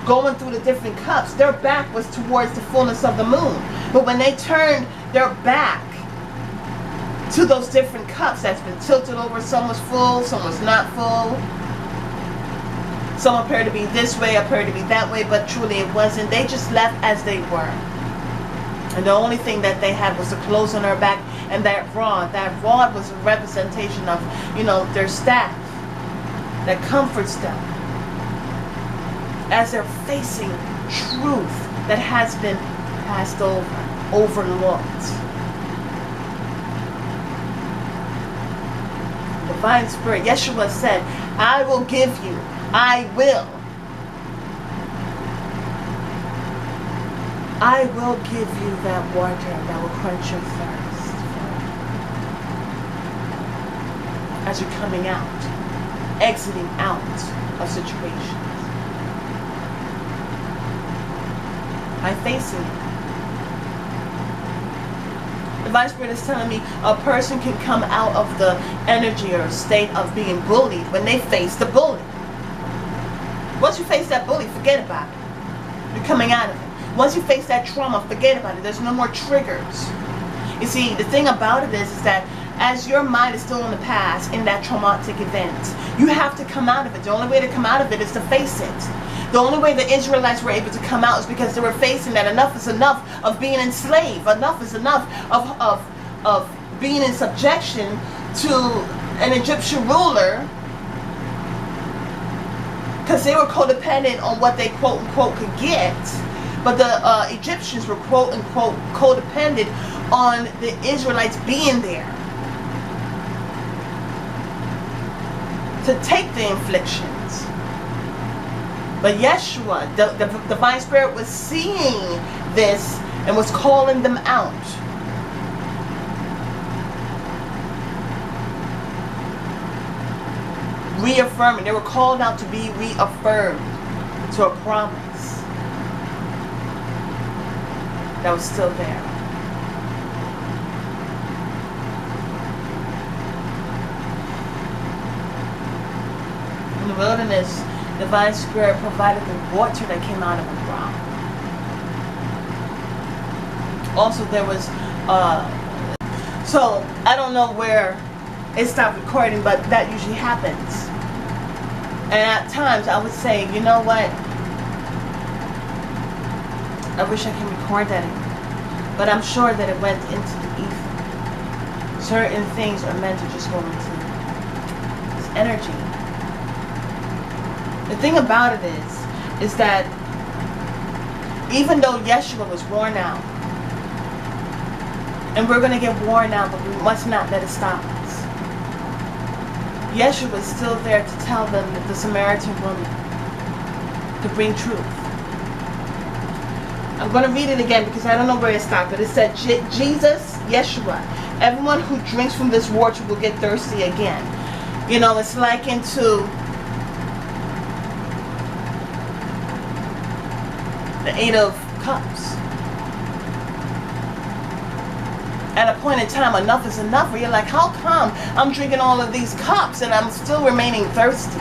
going through the different cups, their back was towards the fullness of the moon. But when they turned their back to those different cups that's been tilted over, some was full, some was not full, some appeared to be this way, appeared to be that way, but truly it wasn't. They just left as they were. And the only thing that they had was the clothes on their back and that rod. That rod was a representation of, their staff that comforts them as they're facing truth that has been passed over, overlooked. Divine Spirit, Yeshua said, I will give you, I will give you that water that will quench your thirst. As you're coming out, exiting out of situations. I'm facing it. The Divine Spirit is telling me a person can come out of the energy or state of being bullied when they face the bully. Once you face that bully, forget about it. You're coming out of it. Once you face that trauma, forget about it. There's no more triggers. You see, the thing about it is that as your mind is still in the past, in that traumatic event, you have to come out of it. The only way to come out of it is to face it. The only way the Israelites were able to come out is because they were facing that enough is enough of being enslaved. Enough is enough of being in subjection to an Egyptian ruler, because they were codependent on what they quote unquote could get. But the Egyptians were quote unquote codependent on the Israelites being there to take the inflictions. But Yeshua, the Divine Spirit, was seeing this and was calling them out. Reaffirming. They were called out to be reaffirmed to a promise that was still there. In the wilderness, the Divine Spirit provided the water that came out of the ground. Also, there was, so I don't know where it stopped recording, but that usually happens. And at times I would say, you know what? I wish I can record that again. But I'm sure that it went into the ether. Certain things are meant to just go into this energy. The thing about it is that even though Yeshua was worn out, and we're going to get worn out, but we must not let it stop us. Yeshua was still there to tell them that the Samaritan woman, to bring truth. I'm going to read it again because I don't know where it stopped, but it said, Jesus, Yeshua, everyone who drinks from this water will get thirsty again. You know, it's likened to the 8 of cups. At a point in time, enough is enough, where you're like, how come I'm drinking all of these cups and I'm still remaining thirsty?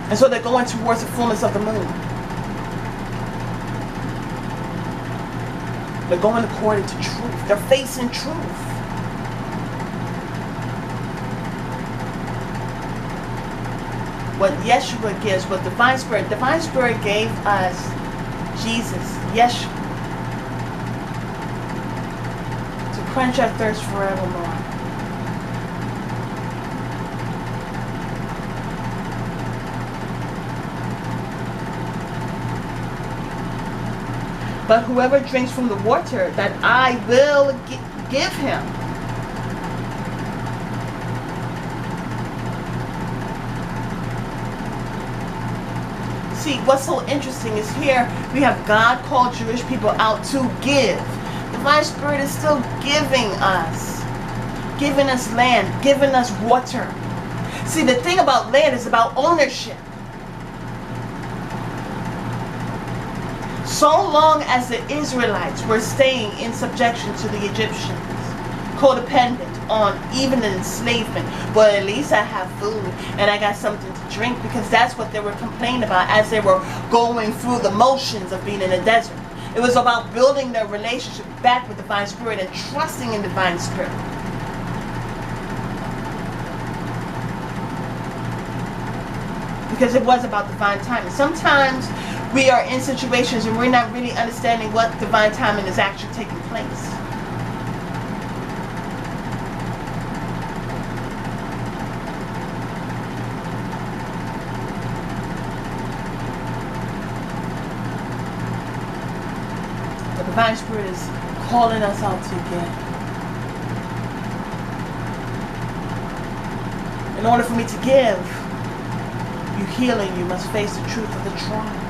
And so they're going towards the fullness of the moon. They're going according to truth. They're facing truth. What Yeshua gives, what Divine Spirit gave us Jesus, Yeshua, to quench our thirst forevermore. But whoever drinks from the water that I will give him, see, what's so interesting is here we have God called Jewish people out to give. The Divine Spirit is still giving us land, giving us water. See, the thing about land is about ownership. So long as the Israelites were staying in subjection to the Egyptians, codependent on even the enslavement, well, at least I have food and I got something to drink, because that's what they were complaining about as they were going through the motions of being in the desert. It was about building their relationship back with the Divine Spirit and trusting in the Divine Spirit. Because it was about divine timing. Sometimes we are in situations and we're not really understanding what divine timing is actually taking place. The Divine Spirit is calling us out to give. In order for me to give you healing, you must face the truth of the trauma.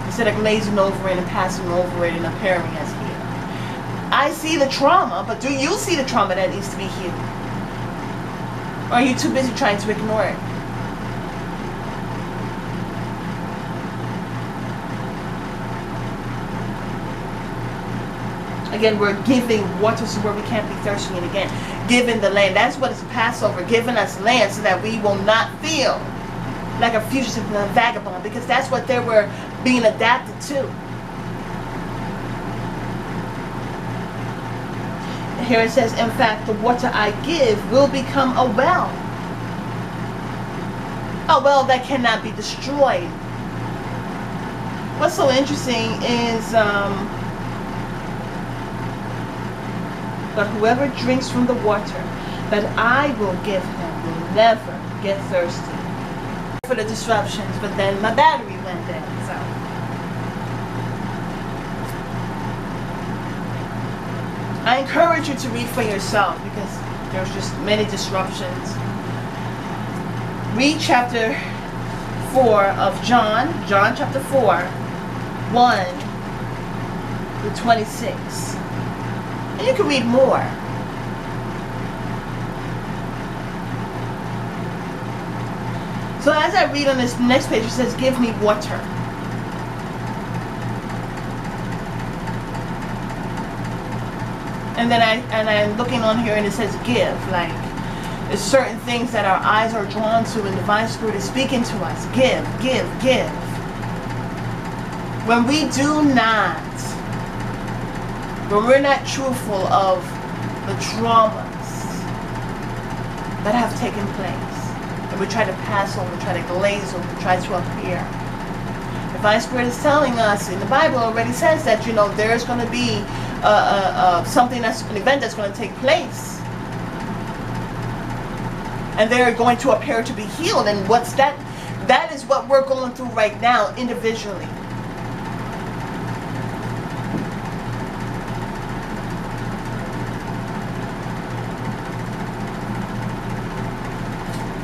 Instead of glazing over it and passing over it and appearing as healed. I see the trauma, but do you see the trauma that needs to be healed? Or are you too busy trying to ignore it? Again, we're giving water so where we can't be thirsty again. Giving the land. That's what is Passover. Giving us land so that we will not feel like a fugitive and a vagabond. Because that's what they were being adapted to. Here it says, in fact, the water I give will become a well. A well that cannot be destroyed. What's so interesting is... but whoever drinks from the water that I will give him will never get thirsty. For the disruptions, but then my battery went dead, so. I encourage you to read for yourself because there's just many disruptions. Read chapter 4 of John chapter 4, 1 to 26. And you can read more. So as I read on this next page, it says, give me water. And then I'm looking on here and it says give. Like, there's certain things that our eyes are drawn to and the Divine Spirit is speaking to us. Give, give, give. When we do not, when we're not truthful of the traumas that have taken place, and we try to pass over, try to glaze over, try to appear. The Divine Spirit is telling us, in the Bible already says that, you know, there's going to be something that's, an event that's going to take place. And they're going to appear to be healed. And what's that? That is what we're going through right now, individually.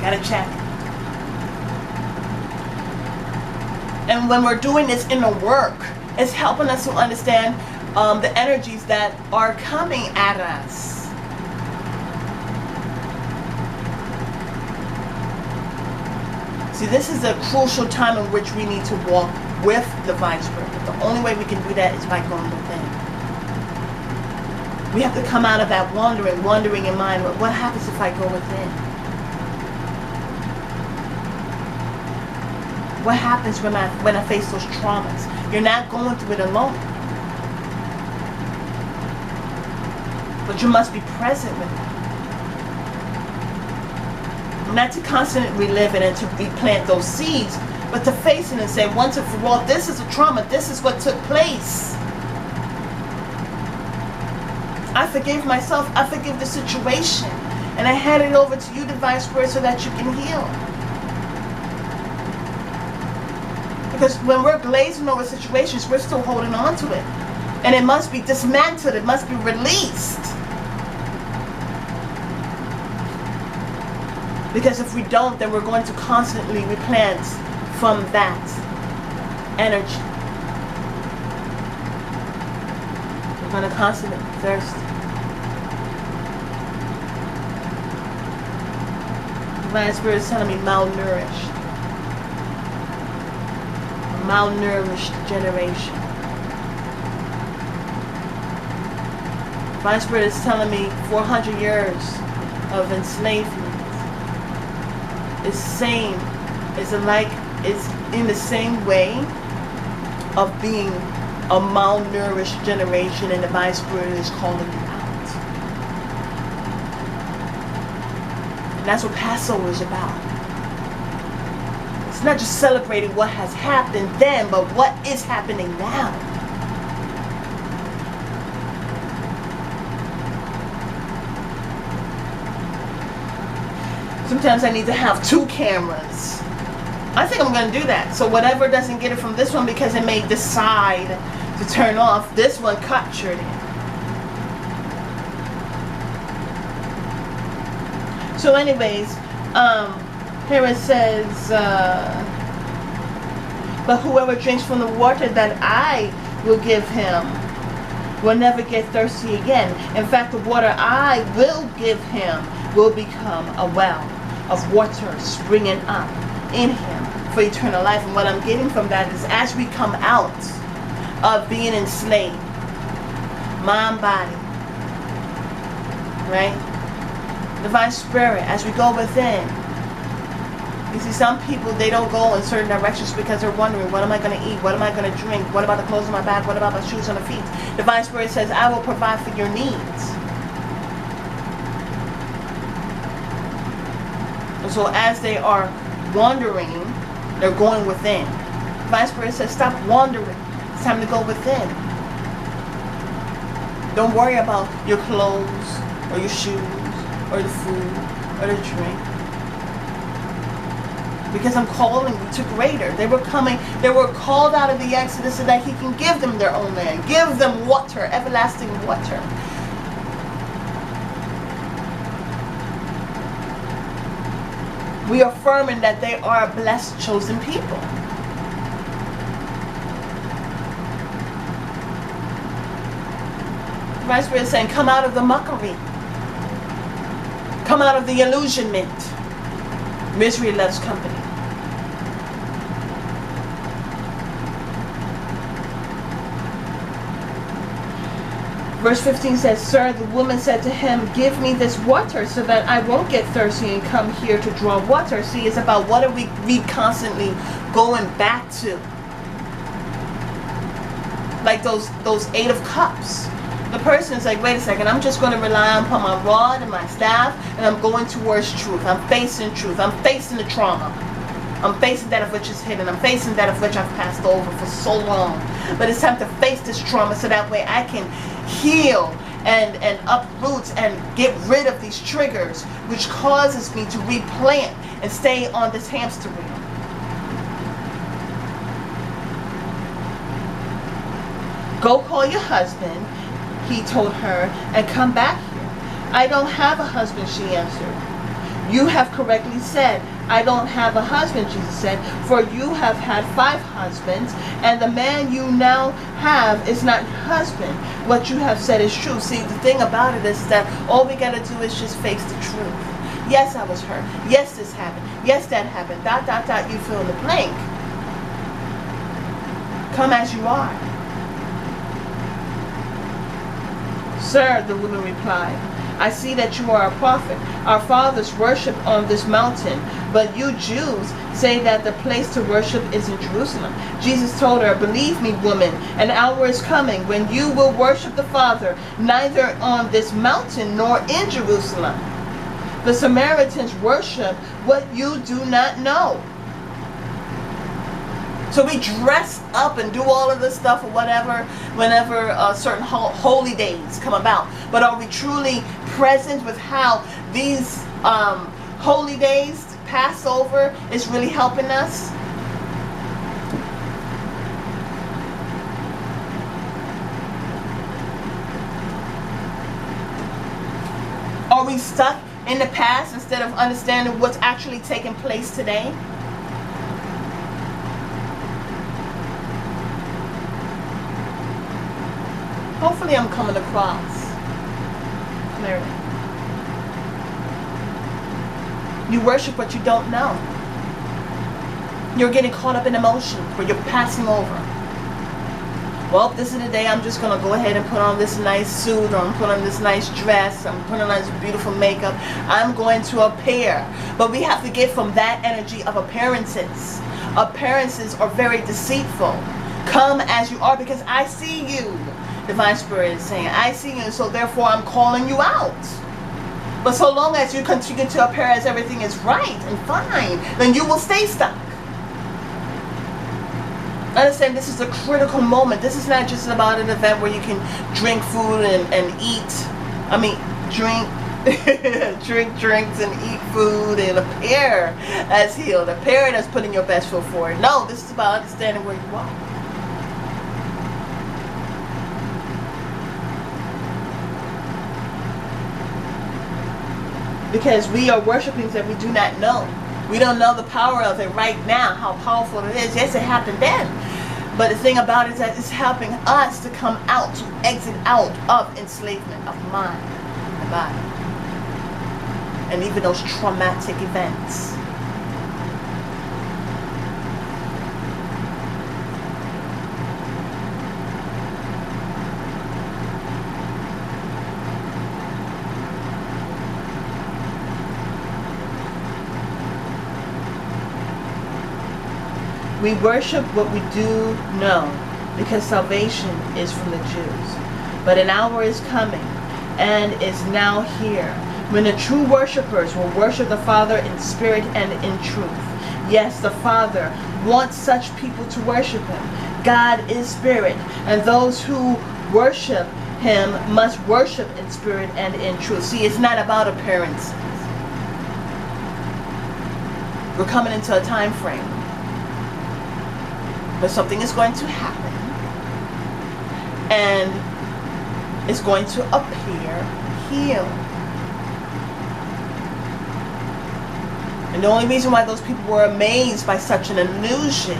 Gotta check. And when we're doing this inner work, it's helping us to understand the energies that are coming at us. See, this is a crucial time in which we need to walk with Divine Spirit. But the only way we can do that is by going within. We have to come out of that wandering in mind. What happens if I go within? What happens when I face those traumas? You're not going through it alone. But you must be present with it. Not to constantly relive it and to replant those seeds, but to face it and say, once and for all, this is a trauma. This is what took place. I forgave myself. I forgive the situation. And I hand it over to you, Divine Spirit, so that you can heal. Because when we're glazing over situations, we're still holding on to it. And it must be dismantled. It must be released. Because if we don't, then we're going to constantly replant from that energy. We're going to constantly thirst. Divine Spirit is telling me malnourished. Malnourished generation. Divine Spirit is telling me 400 years of enslavement. Is in the same way of being a malnourished generation, and the Divine Spirit is calling you out. And that's what Passover is about. It's not just celebrating what has happened then, but what is happening now. Sometimes I need to have 2 cameras. I think I'm going to do that. So whatever doesn't get it from this one because it may decide to turn off, this one captured it. So anyways, here it says, but whoever drinks from the water that I will give him will never get thirsty again. In fact, the water I will give him will become a well of water springing up in him for eternal life. And what I'm getting from that is, as we come out of being enslaved, mind, body, right? Divine Spirit, as we go within. You see, some people, they don't go in certain directions because they're wondering, what am I going to eat? What am I going to drink? What about the clothes on my back? What about my shoes on the feet? Divine Spirit says, I will provide for your needs. And so as they are wandering, they're going within. Divine Spirit says, stop wandering. It's time to go within. Don't worry about your clothes or your shoes or the food or the drink. Because I'm calling you to greater. They were called out of the Exodus so that he can give them their own land. Give them water, everlasting water. We are affirming that they are a blessed, chosen people. The Divine Spirit is saying, come out of the mockery. Come out of the illusionment. Misery loves company. Verse 15 says, Sir, the woman said to him, give me this water so that I won't get thirsty and come here to draw water. See, it's about what are we constantly going back to. Like those 8 of cups. The person is like, wait a second, I'm just going to rely upon my rod and my staff, and I'm going towards truth. I'm facing truth. I'm facing the trauma. I'm facing that of which is hidden. I'm facing that of which I've passed over for so long. But it's time to face this trauma so that way I can heal and uproot and get rid of these triggers, which causes me to replant and stay on this hamster wheel. Go call your husband, he told her, and come back here. I don't have a husband, she answered. You have correctly said, I don't have a husband, Jesus said, for you have had 5 husbands, and the man you now have is not your husband. What you have said is true. See, the thing about it is that all we got to do is just face the truth. Yes, I was hurt. Yes, this happened. Yes, that happened. ... You fill in the blank. Come as you are. Sir, the woman replied, I see that you are a prophet. Our fathers worshiped on this mountain, but you Jews say that the place to worship is in Jerusalem. Jesus told her, believe me, woman, an hour is coming when you will worship the Father, neither on this mountain nor in Jerusalem. The Samaritans worship what you do not know. So we dress up and do all of this stuff or whatever whenever certain holy days come about. But are we truly present with how these holy days, Passover, is really helping us? Are we stuck in the past instead of understanding what's actually taking place today? Hopefully I'm coming across clearly. You worship what you don't know. You're getting caught up in emotion where you're passing over. Well, this is the day I'm just going to go ahead and put on this nice suit, or I'm putting on this nice dress, I'm putting on this beautiful makeup. I'm going to appear. But we have to get from that energy of appearances. Appearances are very deceitful. Come as you are, because I see you. Divine Spirit is saying, I see you, so therefore I'm calling you out. But so long as you continue to appear as everything is right and fine, then you will stay stuck. Understand, this is a critical moment. This is not just about an event where you can drink food and eat. I mean, drink drinks and eat food and appear as healed. Appear as putting your best foot forward. No, this is about understanding where you are. Because we are worshiping that we do not know. We don't know the power of it right now, how powerful it is. Yes, it happened then. But the thing about it is that it's helping us to come out, to exit out of enslavement of mind and body. And even those traumatic events. We worship what we do know, because salvation is from the Jews. But an hour is coming, and is now here, when the true worshipers will worship the Father in spirit and in truth. Yes, the Father wants such people to worship Him. God is spirit, and those who worship Him must worship in spirit and in truth. See, it's not about appearances. We're coming into a time frame. But something is going to happen, and it's going to appear healed. And the only reason why those people were amazed by such an illusion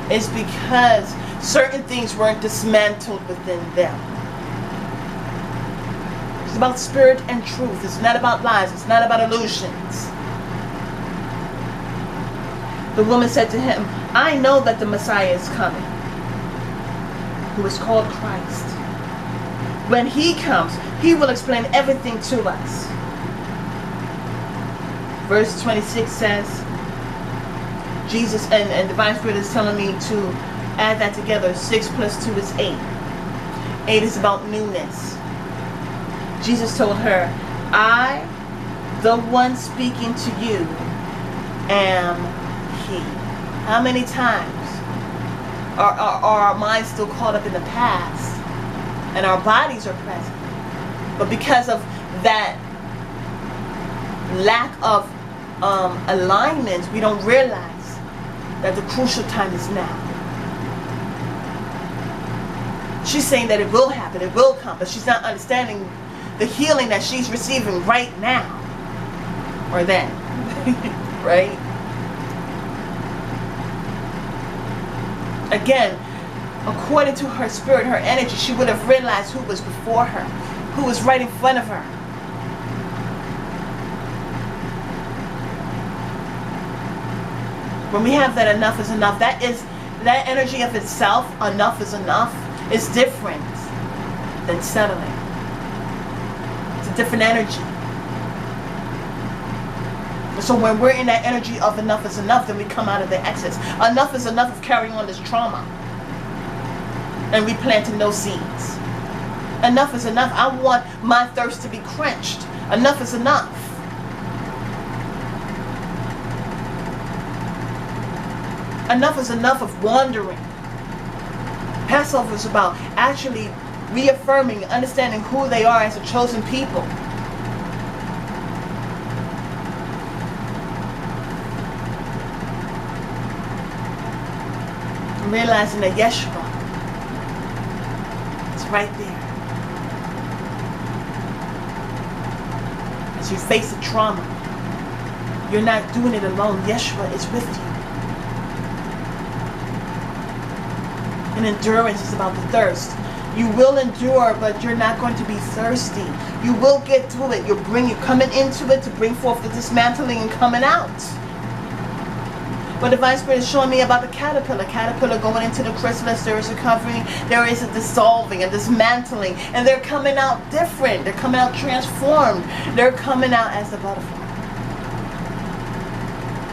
is because certain things weren't dismantled within them. It's about spirit and truth. It's not about lies. It's not about illusions. The woman said to him, I know that the Messiah is coming, who is called Christ. When He comes, He will explain everything to us. Verse 26 says, Jesus, and Divine Spirit is telling me to add that together. 6 plus 2 is 8. 8 is about newness. Jesus told her, I, the one speaking to you, am He. How many times are our minds still caught up in the past and our bodies are present? But because of that lack of alignment, we don't realize that the crucial time is now. She's saying that it will happen, it will come, but she's not understanding the healing that she's receiving right now. or then. Right? Again, according to her spirit, her energy, she would have realized who was before her, who was right in front of her. When we have that enough is enough, that energy of itself, enough is enough, is different than settling. It's a different energy. So when we're in that energy of enough is enough, then we come out of the excess. Enough is enough of carrying on this trauma and replanting those seeds. Enough is enough. I want my thirst to be quenched. Enough is enough. Enough is enough of wandering. Passover is about actually reaffirming, understanding who they are as a chosen people. Realizing that Yeshua is right there. As you face the trauma, you're not doing it alone. Yeshua is with you. And endurance is about the thirst. You will endure, but you're not going to be thirsty. You will get through it. You're coming into it to bring forth the dismantling and coming out. But Divine Spirit is showing me about the caterpillar. Caterpillar going into the chrysalis, there is a covering, there is a dissolving, a dismantling, and they're coming out different. They're coming out transformed. They're coming out as a butterfly.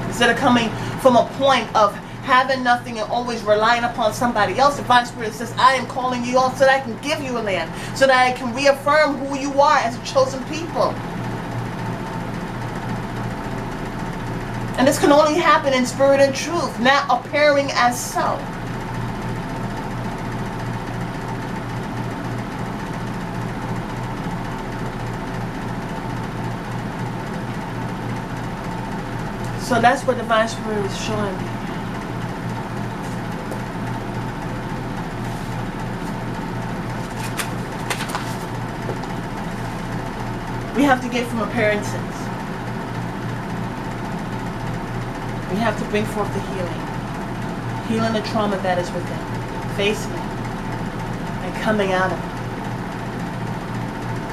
Instead of coming from a point of having nothing and always relying upon somebody else, Divine Spirit says, I am calling you all so that I can give you a land, so that I can reaffirm who you are as a chosen people. And this can only happen in spirit and truth, not appearing as so. So that's what Divine Spirit is showing me. We have to get from appearances. We have to bring forth the healing. Healing the trauma that is within. Facing it. And coming out of it.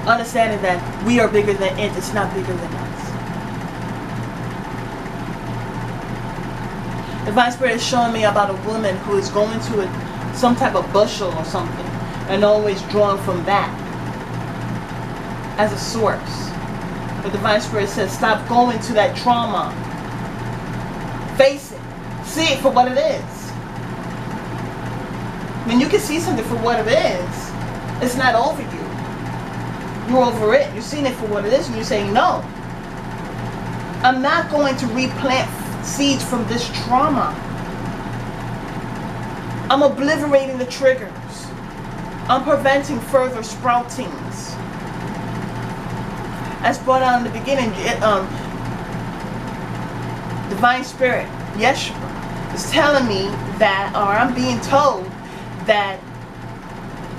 Understanding that we are bigger than it. It's not bigger than us. Divine Spirit is showing me about a woman who is going to some type of bushel or something. And always drawing from that as a source. But Divine Spirit says, stop going to that trauma. Face it. See it for what it is. When you can see something for what it is, it's not over you. You're over it. You're seeing it for what it is and you're saying, no. I'm not going to replant seeds from this trauma. I'm obliterating the triggers. I'm preventing further sproutings. As brought out in the beginning, Divine Spirit, Yeshua, is telling me that, or I'm being told that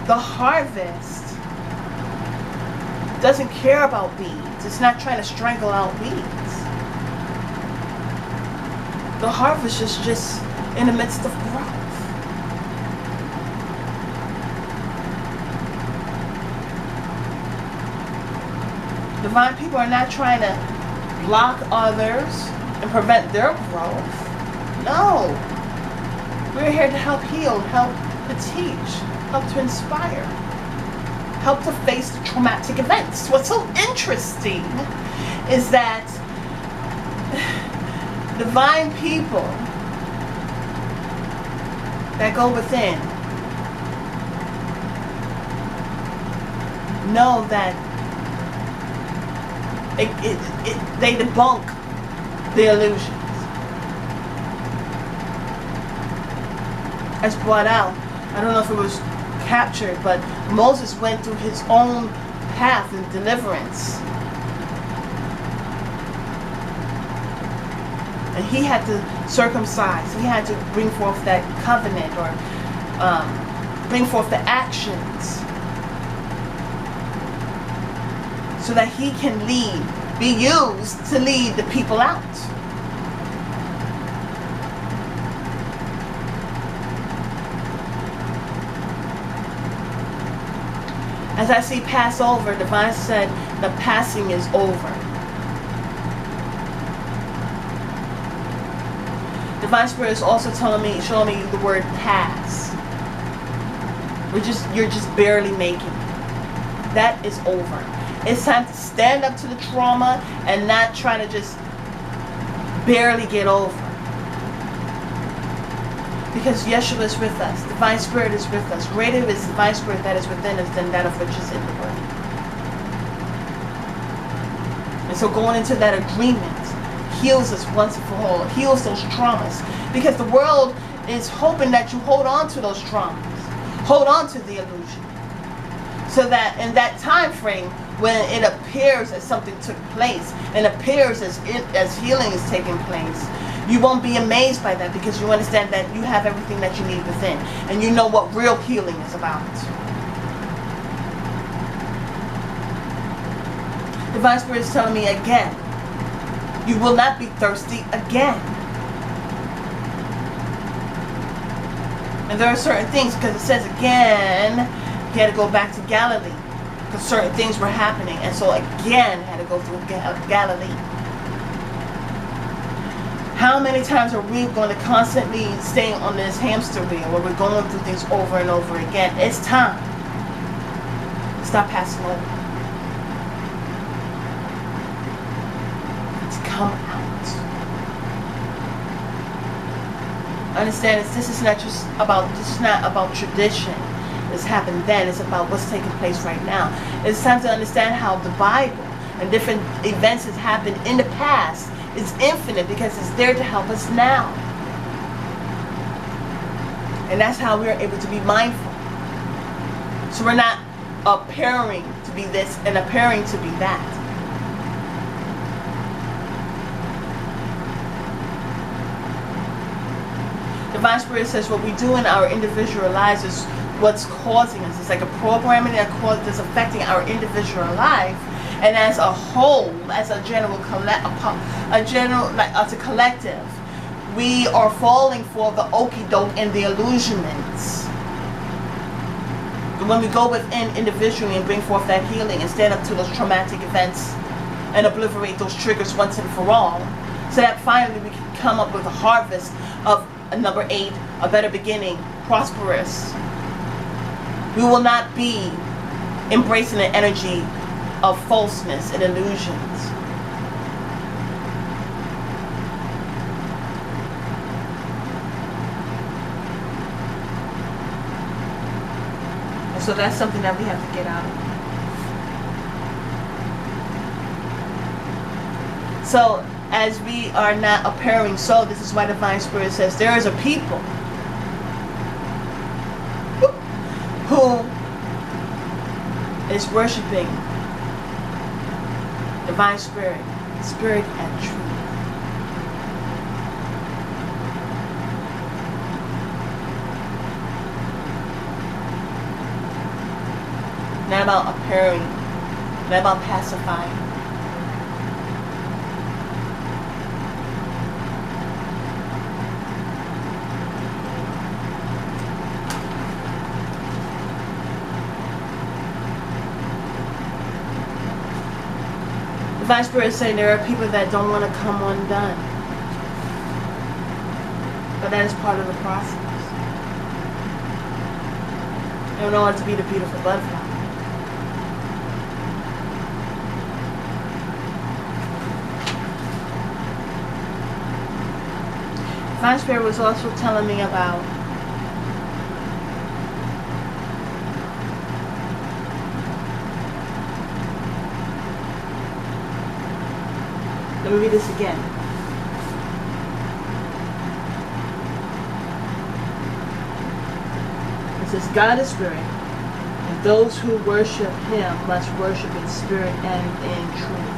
the harvest doesn't care about weeds. It's not trying to strangle out weeds. The harvest is just in the midst of growth. Divine people are not trying to block others and prevent their growth. No. We're here to help heal, help to teach, help to inspire, help to face the traumatic events. What's so interesting is that divine people that go within know that they debunk the illusions. As brought out, I don't know if it was captured, but Moses went through his own path in deliverance. And he had to circumcise. He had to bring forth that covenant, or bring forth the actions, so that he can lead be used to lead the people out. As I see Passover, Divine said the passing is over. Divine Spirit is also showing me the word pass. You're just barely making it. That is over. It's time to stand up to the trauma and not try to just barely get over. Because Yeshua is with us. Divine Spirit is with us. Greater is Divine Spirit that is within us than that of which is in the world. And so going into that agreement heals us once and for all. Heals those traumas. Because the world is hoping that you hold on to those traumas. Hold on to the illusion. So that in that time frame, when it appears as something took place, and appears as healing is taking place, you won't be amazed by that, because you understand that you have everything that you need within, and you know what real healing is about. Divine Spirit is telling me again, you will not be thirsty again. And there are certain things, because it says again, he had to go back to Galilee, because certain things were happening, and so again had to go through Galilee. How many times are we going to constantly stay on this hamster wheel where we're going through things over and over again? It's time. Stop passing over. It's come out. Understand this is not about tradition. This happened then. It's about what's taking place right now. It's time to understand how the Bible and different events that happened in the past is infinite, because it's there to help us now. And that's how we're able to be mindful. So we're not appearing to be this and appearing to be that. Divine Spirit says what we do in our individual lives is what's causing us. It's like a programming that's affecting our individual life. And as a whole, as a collective, we are falling for the okie doke and the illusionments. When we go within individually and bring forth that healing and stand up to those traumatic events and obliterate those triggers once and for all, so that finally we can come up with a harvest of a number 8, a better beginning, prosperous. We will not be embracing the energy of falseness and illusions. And so that's something that we have to get out of. So as we are not appearing so, this is why Divine Spirit says there is a people who is worshiping Divine Spirit, Spirit and truth. Not about appearing, not about pacifying. Divine Spirit is saying there are people that don't want to come undone. But that is part of the process. They don't want it to be the beautiful butterfly. Divine Spirit was also telling me about let me read this again. It says, God is spirit, and those who worship him must worship in spirit and in truth.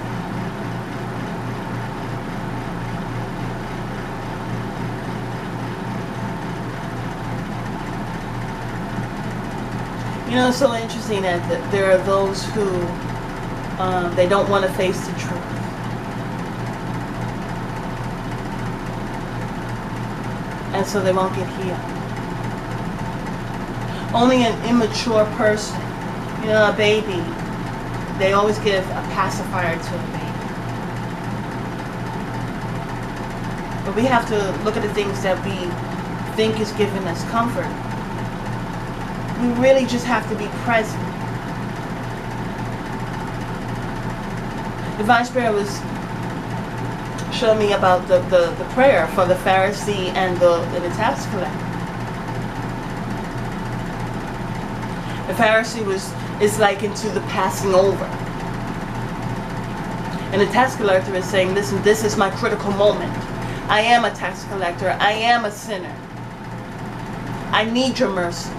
You know, it's so interesting that there are those who they don't want to face the truth. and so they won't get healed. Only an immature person, a baby, they always give a pacifier to a baby. But we have to look at the things that we think is giving us comfort. We really just have to be present. Divine Spirit was showing me about the prayer for the Pharisee and the tax collector. The Pharisee is likened to the passing over. And the tax collector is saying, listen, this is my critical moment. I am a tax collector. I am a sinner. I need your mercy.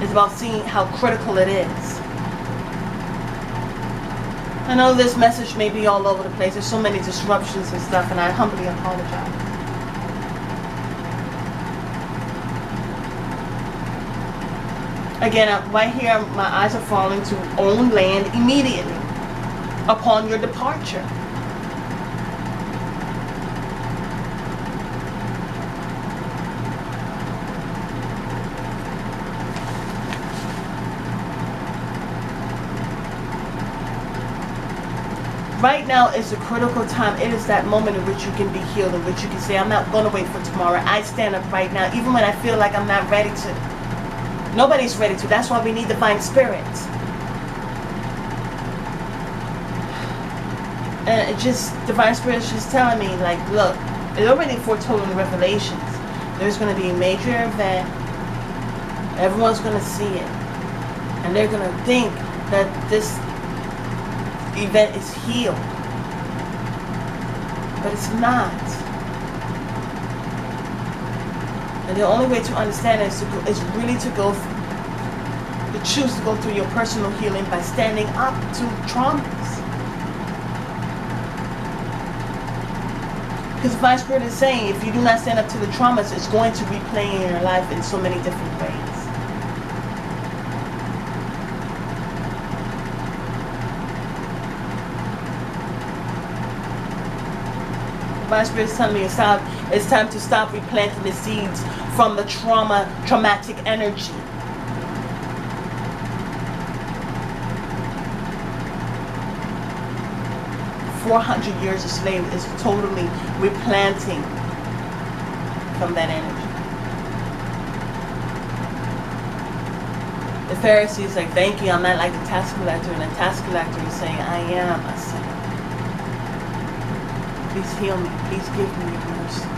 It's about seeing how critical it is. I know this message may be all over the place. There's so many disruptions and stuff, and I humbly apologize. Again, right here, my eyes are falling to own land immediately upon your departure. Right now is a critical time. It is that moment in which you can be healed, in which you can say, I'm not going to wait for tomorrow. I stand up right now, even when I feel like I'm not ready to. Nobody's ready to. That's why we need Divine Spirit. And Divine Spirit is just telling me, like, look, it already foretold in Revelations. There's going to be a major event. Everyone's going to see it. And they're going to think that this event is healed, but it's not. And the only way to understand it is really to choose to go through your personal healing by standing up to traumas. Because Divine Spirit is saying, if you do not stand up to the traumas, it's going to replay in your life in so many different ways. My Spirit is telling me it's time to stop replanting the seeds from the traumatic energy. $400 of slavery is totally replanting from that energy. The Pharisee is like, thank you, I'm not like the tax collector. And the tax collector is saying, I am a sinner. Please heal me. Please give me your mercy.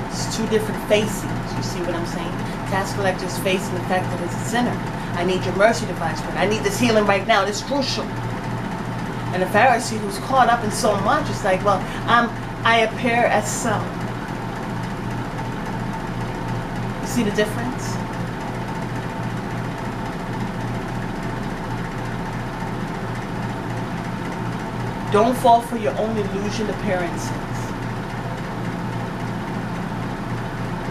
It's two different facings. You see what I'm saying? Tax collector is facing the fact that it's a sinner. I need your mercy, Divine Spirit. I need this healing right now. It's crucial. And the Pharisee, who's caught up in so much, is like, well, I appear as so. You see the difference? Don't fall for your own illusion appearances.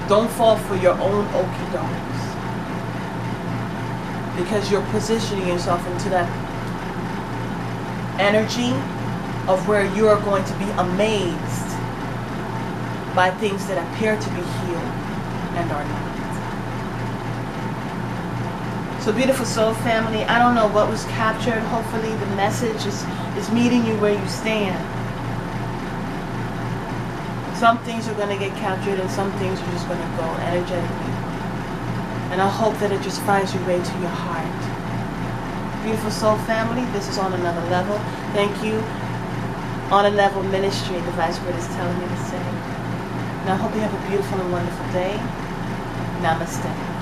Don't fall for your own okie dokes. Because you're positioning yourself into that energy of where you are going to be amazed by things that appear to be healed and are not. So beautiful soul family, I don't know what was captured. Hopefully the message is meeting you where you stand. Some things are going to get captured and some things are just going to go energetically. And I hope that it just finds your way to your heart. Beautiful soul family, this is On Another Level. Thank you. On a Level Ministry, the Divine Spirit is telling me to say. And I hope you have a beautiful and wonderful day. Namaste.